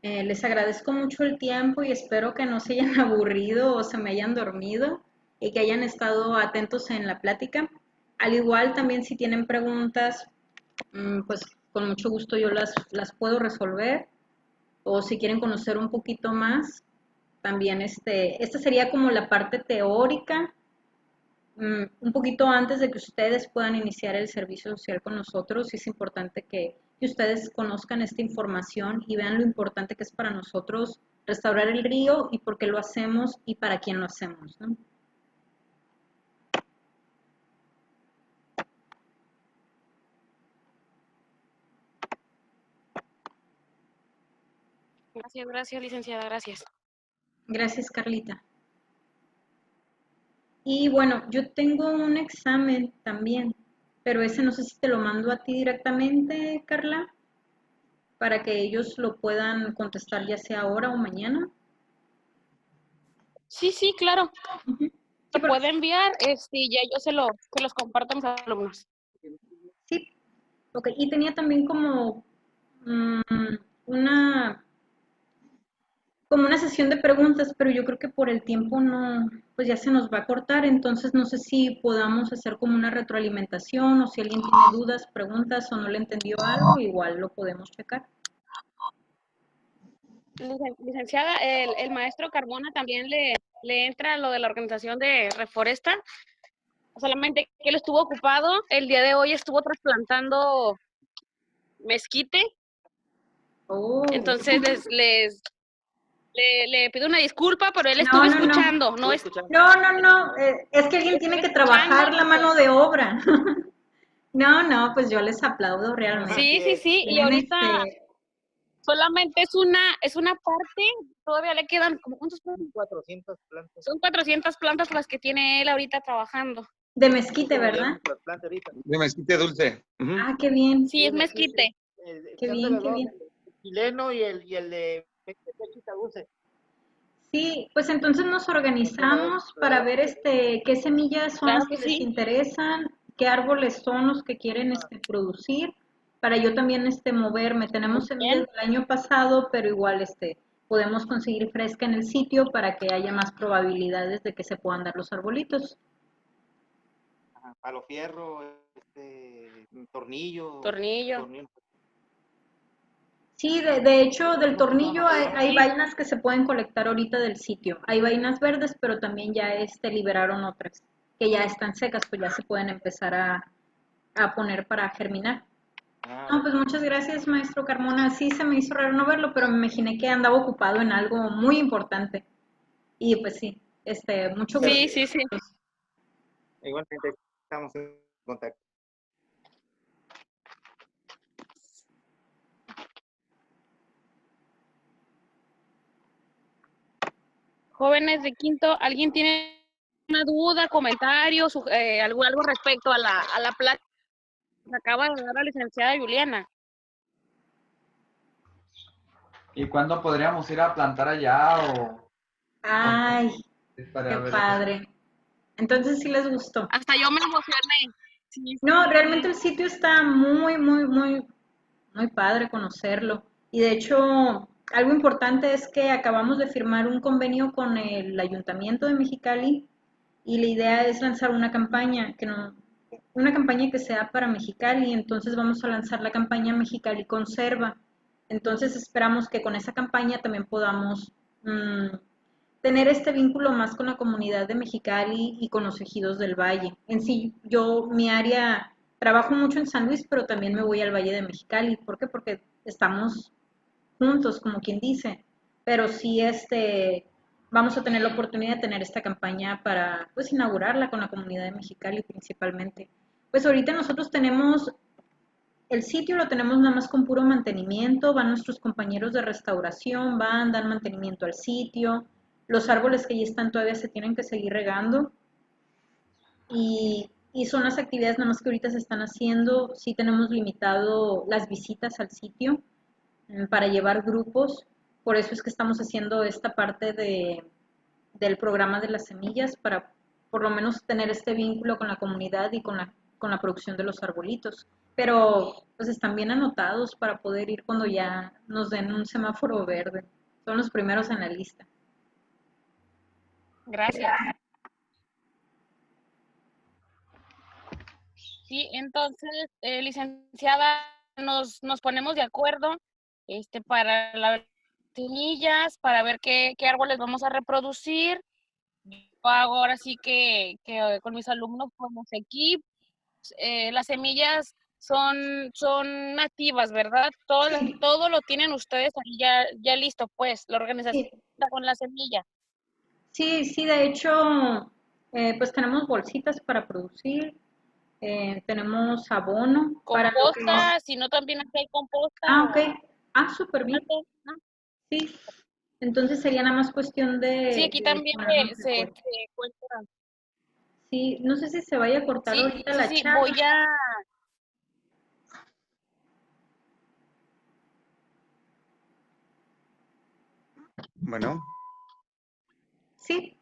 Les agradezco mucho el tiempo y espero que no se hayan aburrido o se me hayan dormido y que hayan estado atentos en la plática. Al igual también si tienen preguntas, pues con mucho gusto yo las puedo resolver o si quieren conocer un poquito más, también esta sería como la parte teórica, un poquito antes de que ustedes puedan iniciar el servicio social con nosotros. Es importante que ustedes conozcan esta información y vean lo importante que es para nosotros restaurar el río y por qué lo hacemos y para quién lo hacemos, ¿no? Gracias, licenciada, gracias. Gracias, Carlita. Y bueno, yo tengo un examen también, pero ese no sé si te lo mando a ti directamente, Carla, para que ellos lo puedan contestar ya sea ahora o mañana. Sí, claro. Ujú. Se Sí, puede enviar, ya yo se los comparto a mis alumnos. sí, ok. Y tenía también mm, una, como una sesión de preguntas, pero yo creo que por el tiempo no, pues ya se nos va a cortar, entonces no sé si podamos hacer como una retroalimentación o si alguien tiene dudas, preguntas o no le entendió algo, igual lo podemos checar. Licenciada, el maestro Carmona también le entra lo de la organización de Reforesta, solamente que él estuvo ocupado, el día de hoy estuvo trasplantando mezquite, Oh. entonces le pido una disculpa, pero él estuvo No, escuchando, no es... no, es que alguien tiene Estuve que escuchando, trabajar la mano de obra. No, pues yo les aplaudo realmente. Sí, y Tienen ahorita solamente es una parte, todavía le quedan, como ¿cuántos plantas? 400 plantas. Son 400 plantas las que tiene él ahorita trabajando. de mezquite, ¿verdad? De mezquite dulce. Ah, qué bien, Sí, es mezquite. qué bien, qué bien. El chileno y el de mezquite dulce. Sí, pues entonces nos organizamos para ver qué semillas son Claro las que que les sí. interesan, qué árboles son los que quieren producir, para yo también moverme. Tenemos semillas Bien. del año pasado, pero igual podemos conseguir fresca en el sitio para que haya más probabilidades de que se puedan dar los arbolitos. Palo fierro, tornillo. Tornillo. Sí, de hecho, del tornillo hay vainas que se pueden colectar ahorita del sitio. Hay vainas verdes, pero también ya liberaron otras que ya están secas, pues ya se pueden empezar a poner para germinar. No, pues muchas gracias, maestro Carmona. Sí, se me hizo raro no verlo, pero me imaginé que andaba ocupado en algo muy importante. Y pues sí, mucho gusto. Sí. Igualmente estamos en contacto. Jóvenes de quinto, ¿alguien tiene una duda, comentario, algo respecto a la plática que acaba de dar la licenciada Juliana? ¿Y cuándo podríamos ir a plantar allá o Ay, para qué ver? padre. Entonces sí les gustó. Hasta yo me emocioné. Sí. No, realmente el sitio está muy padre conocerlo. Y de hecho, algo importante es que acabamos de firmar un convenio con el Ayuntamiento de Mexicali y la idea es lanzar una campaña una campaña que sea para Mexicali. Entonces vamos a lanzar la campaña Mexicali Conserva. Entonces esperamos que con esa campaña también podamos tener este vínculo más con la comunidad de Mexicali y con los ejidos del Valle. En sí, mi área, trabajo mucho en San Luis, pero también me voy al Valle de Mexicali. ¿Por qué? Porque estamos juntos, como quien dice. Pero sí, vamos a tener la oportunidad de tener esta campaña para, pues, inaugurarla con la comunidad de Mexicali principalmente. Pues ahorita nosotros tenemos el sitio lo tenemos nada más con puro mantenimiento, van nuestros compañeros de restauración, dan mantenimiento al sitio, los árboles que ya están todavía se tienen que seguir regando y son las actividades nada más que ahorita se están haciendo, sí tenemos limitado las visitas al sitio para llevar grupos, por eso es que estamos haciendo esta parte del programa de las semillas para por lo menos tener este vínculo con la comunidad y con la producción de los arbolitos. Pero pues están bien anotados para poder ir cuando ya nos den un semáforo verde. Son los primeros en la lista. Gracias. Sí, entonces, licenciada, nos ponemos de acuerdo para las semillas, para ver qué árboles vamos a reproducir. Yo hago ahora sí que con mis alumnos como equipo. Las semillas son nativas, ¿verdad? Todo lo tienen ustedes ahí ya listo, pues, la organización Sí, con la semilla. sí, de hecho, pues tenemos bolsitas para producir, tenemos abono para lo que es... Composta, si no también hay composta Ah, ok. o Ah, súper bien. ¿no? Sí. Entonces sería nada más cuestión Sí, aquí de también ponernos de se acuerdo. encuentra. Sí, no sé si se vaya a cortar Sí, ahorita sí, la sí, charla. Bueno, Sí,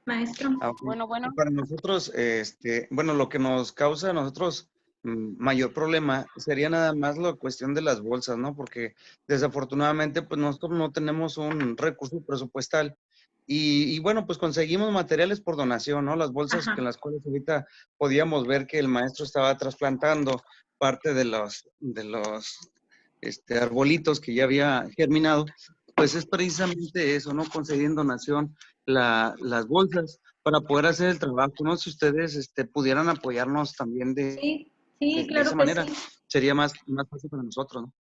maestro. ok. bueno, Y para nosotros, bueno, lo que nos causa a nosotros mayor problema sería nada más la cuestión de las bolsas, ¿no? Porque desafortunadamente, pues nosotros no tenemos un recurso presupuestal. Y bueno, pues conseguimos materiales por donación, ¿no? Las bolsas Ajá. en las cuales ahorita podíamos ver que el maestro estaba trasplantando parte de los arbolitos que ya había germinado, pues es precisamente eso, ¿no? Conseguir en donación las bolsas para poder hacer el trabajo, ¿no? Si ustedes pudieran apoyarnos también Sí, de claro esa que sí. manera, sería más fácil para nosotros, ¿no?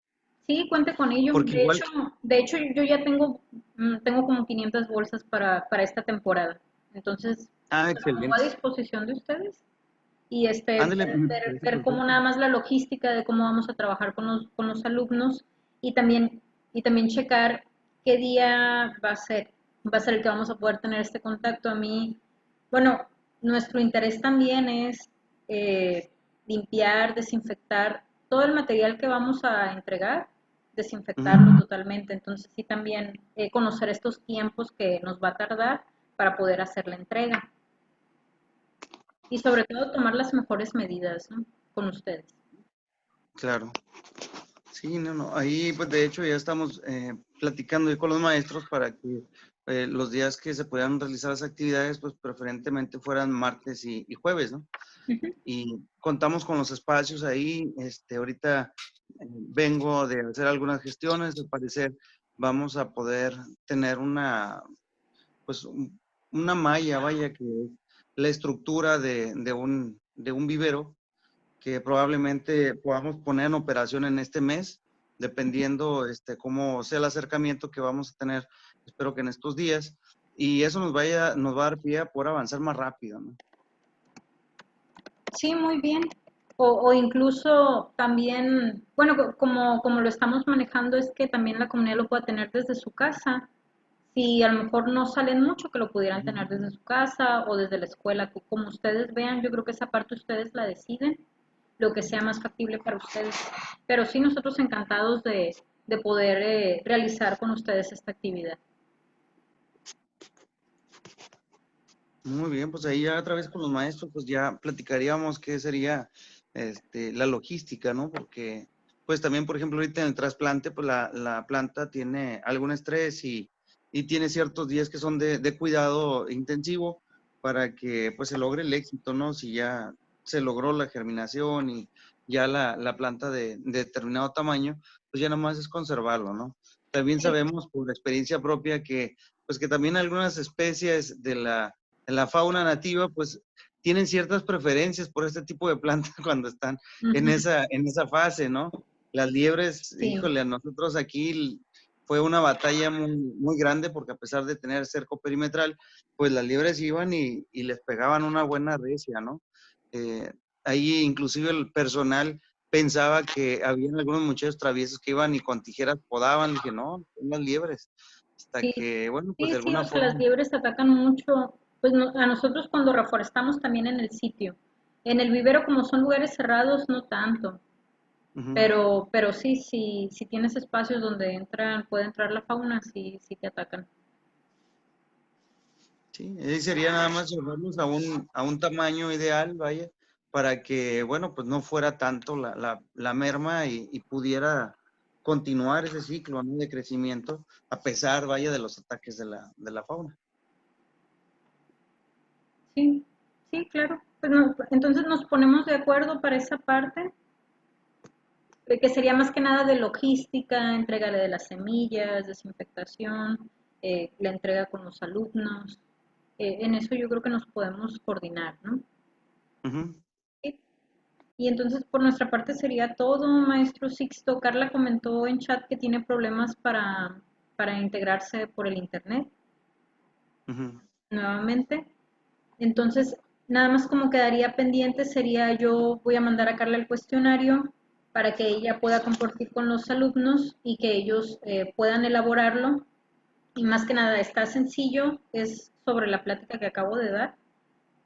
Sí, cuente con ello. Porque igual, De hecho yo ya tengo como 500 bolsas para esta temporada. Entonces, las pongo a excelente. disposición de ustedes y Ándale, me parece ver cómo perfecto. nada más la logística de cómo vamos a trabajar con los alumnos y también checar qué día va a ser el que vamos a poder tener este contacto. A mí, bueno, nuestro interés también es limpiar, desinfectar todo el material que vamos a entregar, Ujú. desinfectarlo totalmente. Entonces sí también conocer estos tiempos que nos va a tardar para poder hacer la entrega. Y sobre todo tomar las mejores medidas, ¿no? Con ustedes. Claro. Sí, no. Ahí, pues de hecho, ya estamos platicando ahí con los maestros para que los días que se puedan realizar las actividades, pues preferentemente fueran martes y jueves, ¿no? Ujú. Y contamos con los espacios ahí. Ahorita vengo de hacer algunas gestiones. Al parecer vamos a poder tener pues, una malla, vaya, que es la estructura de un vivero que probablemente podamos poner en operación en este mes, dependiendo cómo sea el acercamiento que vamos a tener, espero que en estos días, y eso nos va a dar pie a poder avanzar más rápido, ¿no? Sí, muy bien. O incluso también, bueno, como lo estamos manejando es que también la comunidad lo pueda tener desde su casa. Si a lo mejor no salen mucho, que lo pudieran tener desde su casa o desde la escuela, como ustedes vean, yo creo que esa parte ustedes la deciden, lo que sea más factible para ustedes. Pero sí, nosotros encantados de poder realizar con ustedes esta actividad. Muy bien, pues ahí ya otra vez con los maestros, pues ya platicaríamos qué sería la logística, ¿no? Porque, pues también, por ejemplo, ahorita en el trasplante, pues la planta tiene algún estrés y tiene ciertos días que son de cuidado intensivo para que pues se logre el éxito, ¿no? Si ya se logró la germinación y ya la planta de determinado tamaño, pues ya nada más es conservarlo, ¿no? También Sí, sabemos por experiencia propia que, pues que también algunas especies de la fauna nativa, pues tienen ciertas preferencias por este tipo de plantas cuando están en ujú, esa fase, ¿no? Las liebres, sí, híjole, a nosotros aquí fue una batalla muy grande porque a pesar de tener cerco perimetral, pues las liebres iban y les pegaban una buena recia, ¿no? Ahí inclusive el personal pensaba que habían algunos muchachos traviesos que iban y con tijeras podaban. Dije, no, son las liebres. Hasta Sí, que, bueno, pues sí, de sí, alguna o sea, las forma. liebres atacan mucho, pues a nosotros cuando reforestamos también en el sitio. En el vivero, como son lugares cerrados, no tanto, Ujú. pero sí, sí, si tienes espacios donde puede entrar la fauna, sí, sí te atacan. Sí, sería nada más llevarlos a un tamaño ideal, vaya, para que, bueno, pues no fuera tanto la merma y pudiera continuar ese ciclo, ¿no?, de crecimiento, a pesar, vaya, de los ataques de la fauna. Sí, sí, claro. Pues entonces nos ponemos de acuerdo para esa parte, que sería más que nada de logística, entrega de las semillas, desinfectación, la entrega con los alumnos. En eso yo creo que nos podemos coordinar, ¿no? Ujú. Sí. Y entonces por nuestra parte sería todo, maestro Sixto. Carla comentó en chat que tiene problemas para integrarse por el internet Ujú. nuevamente. Entonces, nada más como quedaría pendiente sería yo voy a mandar a Carla el cuestionario para que ella pueda compartir con los alumnos y que ellos puedan elaborarlo. Y más que nada está sencillo, es sobre la plática que acabo de dar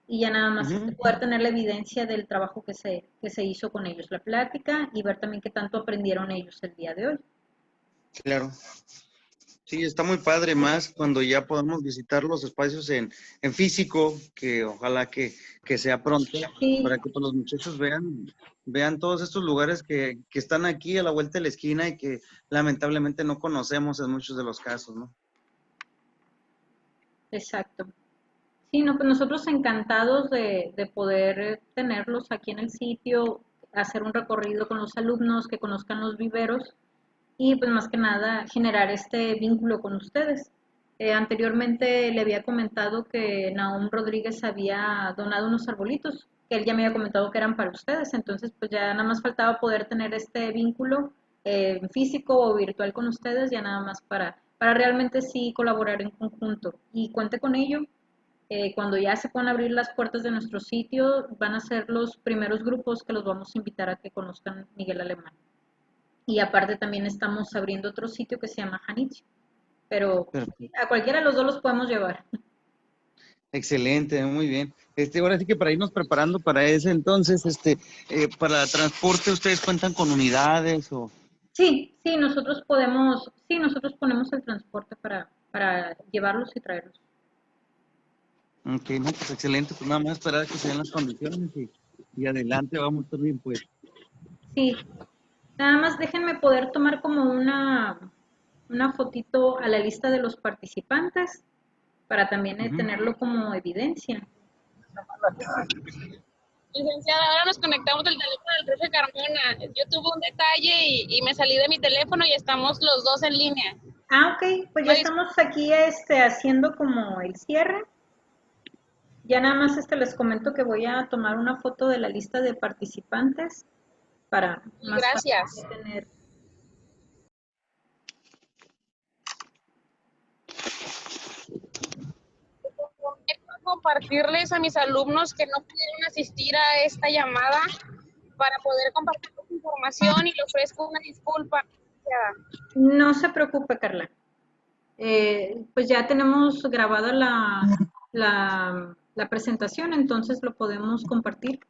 y ya nada más Ujú. poder tener la evidencia del trabajo que se hizo con ellos, la plática y ver también qué tanto aprendieron ellos el día de hoy. Claro. Sí, está muy padre, más cuando ya podamos visitar los espacios en físico, que ojalá que sea pronto, Sí, para que pues, los muchachos vean todos estos lugares que están aquí a la vuelta de la esquina y que lamentablemente no conocemos en muchos de los casos, ¿no? exacto. Sí, no, pues nosotros encantados de poder tenerlos aquí en el sitio, hacer un recorrido con los alumnos, que conozcan los viveros y pues más que nada generar este vínculo con ustedes. Anteriormente le había comentado que Naum Rodríguez había donado unos arbolitos, que él ya me había comentado que eran para ustedes, entonces pues ya nada más faltaba poder tener este vínculo físico o virtual con ustedes, ya nada más para realmente sí colaborar en conjunto. Y cuente con ello, cuando ya se puedan abrir las puertas de nuestro sitio, van a ser los primeros grupos que los vamos a invitar a que conozcan Miguel Alemán. Y aparte también estamos abriendo otro sitio que se llama Janitzio, pero Perfecto. a cualquiera de los dos los podemos llevar. Excelente, muy bien. Ahora sí que para irnos preparando para ese entonces, para transporte, ¿ustedes cuentan con unidades o? Sí, sí, nosotros ponemos el transporte para llevarlos y traerlos. Ok, no, pues excelente, pues nada más esperar a que se den las condiciones y adelante, vamos a estar bien, pues. Sí, nada más déjenme poder tomar como una fotito a la lista de los participantes para también Ujú. tenerlo como evidencia. Licenciada, ahora nos conectamos del teléfono del profe Carmona. Yo tuve un detalle y me salí de mi teléfono y estamos los dos en línea. Ah, ok, pues ya Una dis- estamos aquí haciendo como el cierre. Ya nada más les comento que voy a tomar una foto de la lista de participantes para más fácil Gracias. tener. Prometo compartirles a mis alumnos que no pudieron asistir a esta llamada para poder compartir su información y le ofrezco una disculpa. No se preocupe, Carla. Pues ya tenemos grabada la presentación, entonces lo podemos compartir.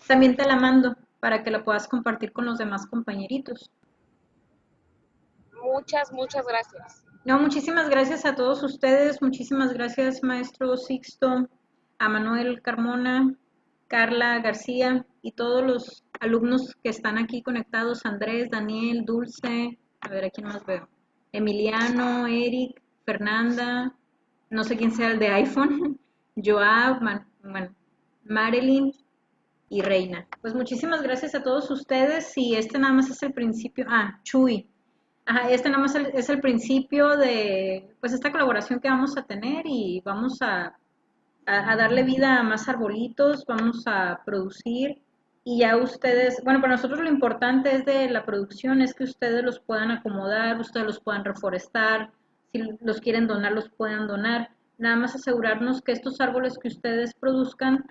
También te la mando para que la puedas compartir con los demás compañeritos. Muchas gracias. No, muchísimas gracias a todos ustedes, muchísimas gracias maestro Sixto, a Manuel Carmona, Carla García y todos los alumnos que están aquí conectados, Andrés, Daniel, Dulce, a ver a quién más veo, Emiliano, Eric, Fernanda, no sé quién sea el de iPhone, Joab, bueno, Marilyn y Reina. Pues muchísimas gracias a todos ustedes y este nada más es el principio, Chuy. Ajá, este nada más es el principio de pues esta colaboración que vamos a tener y vamos a darle vida a más arbolitos, vamos a producir y ya ustedes, bueno, para nosotros lo importante es de la producción es que ustedes los puedan acomodar, ustedes los puedan reforestar, si los quieren donar, los puedan donar. Nada más asegurarnos que estos árboles que ustedes produzcan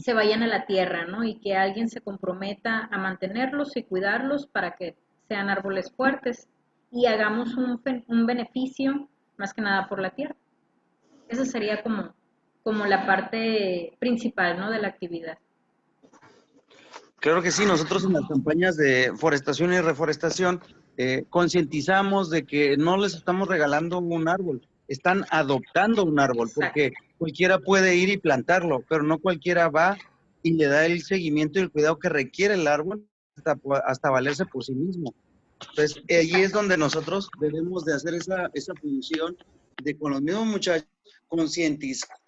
se vayan a la tierra, ¿no? Y que alguien se comprometa a mantenerlos y cuidarlos para que sean árboles fuertes y hagamos un beneficio más que nada por la tierra. Esa sería como la parte principal, ¿no? De la actividad. Claro que sí, nosotros en las campañas de forestación y reforestación concientizamos de que no les estamos regalando un árbol, están adoptando un árbol, porque cualquiera puede ir y plantarlo, pero no cualquiera va y le da el seguimiento y el cuidado que requiere el árbol hasta valerse por sí mismo. Entonces, ahí es donde nosotros debemos de hacer esa función de con los mismos muchachos concientizar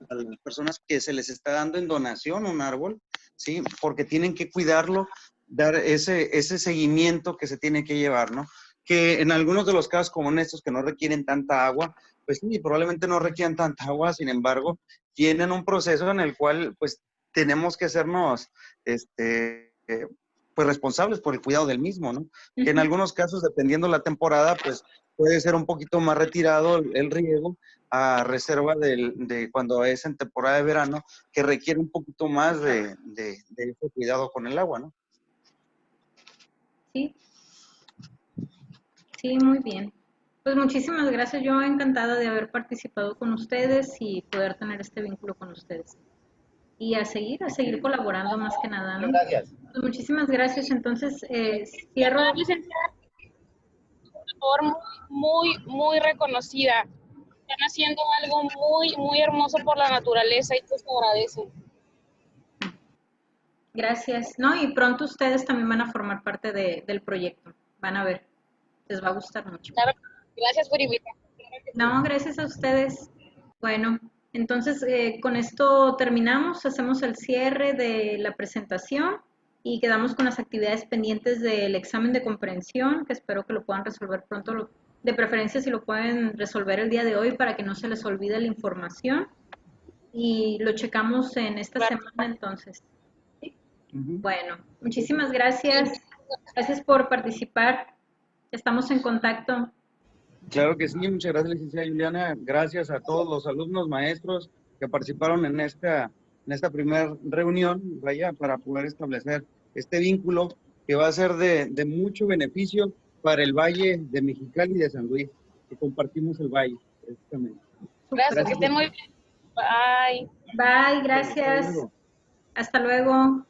a las personas que se les está dando en donación un árbol, ¿sí? Porque tienen que cuidarlo, dar ese seguimiento que se tiene que llevar, ¿no? Que en algunos de los casos como en estos que no requieren tanta agua, pues sí, probablemente no requieran tanta agua, sin embargo, tienen un proceso en el cual pues tenemos que hacernos, pues responsables por el cuidado del mismo, ¿no? Que en algunos casos, dependiendo la temporada, pues puede ser un poquito más retirado el riego, a reserva de cuando es en temporada de verano, que requiere un poquito más de ese cuidado con el agua, ¿no? Sí, sí, muy bien. Pues muchísimas gracias, yo encantada de haber participado con ustedes y poder tener este vínculo con ustedes. Y a seguir colaborando más que nada, ¿no? Gracias. Pues muchísimas gracias, entonces La cierro. verdad, licenciada, labor muy reconocida. Están haciendo algo muy hermoso por la naturaleza y pues se agradece. Gracias. No, y pronto ustedes también van a formar parte del proyecto. Van a ver, les va a gustar mucho. Claro, gracias por invitarme. No, gracias a ustedes. Bueno, entonces con esto terminamos, hacemos el cierre de la presentación y quedamos con las actividades pendientes del examen de comprensión, que espero que lo puedan resolver pronto, de preferencia si lo pueden resolver el día de hoy para que no se les olvide la información y lo checamos en esta semana entonces. Bueno, muchísimas gracias. Gracias por participar. Estamos en contacto. Claro que sí, muchas gracias, licenciada Juliana. Gracias a todos los alumnos, maestros que participaron en esta primera reunión, vaya, para poder establecer este vínculo que va a ser de mucho beneficio para el Valle de Mexicali y de San Luis, que compartimos el valle, precisamente. Gracias, que estén muy bien. Bye. Bye, gracias. Hasta luego.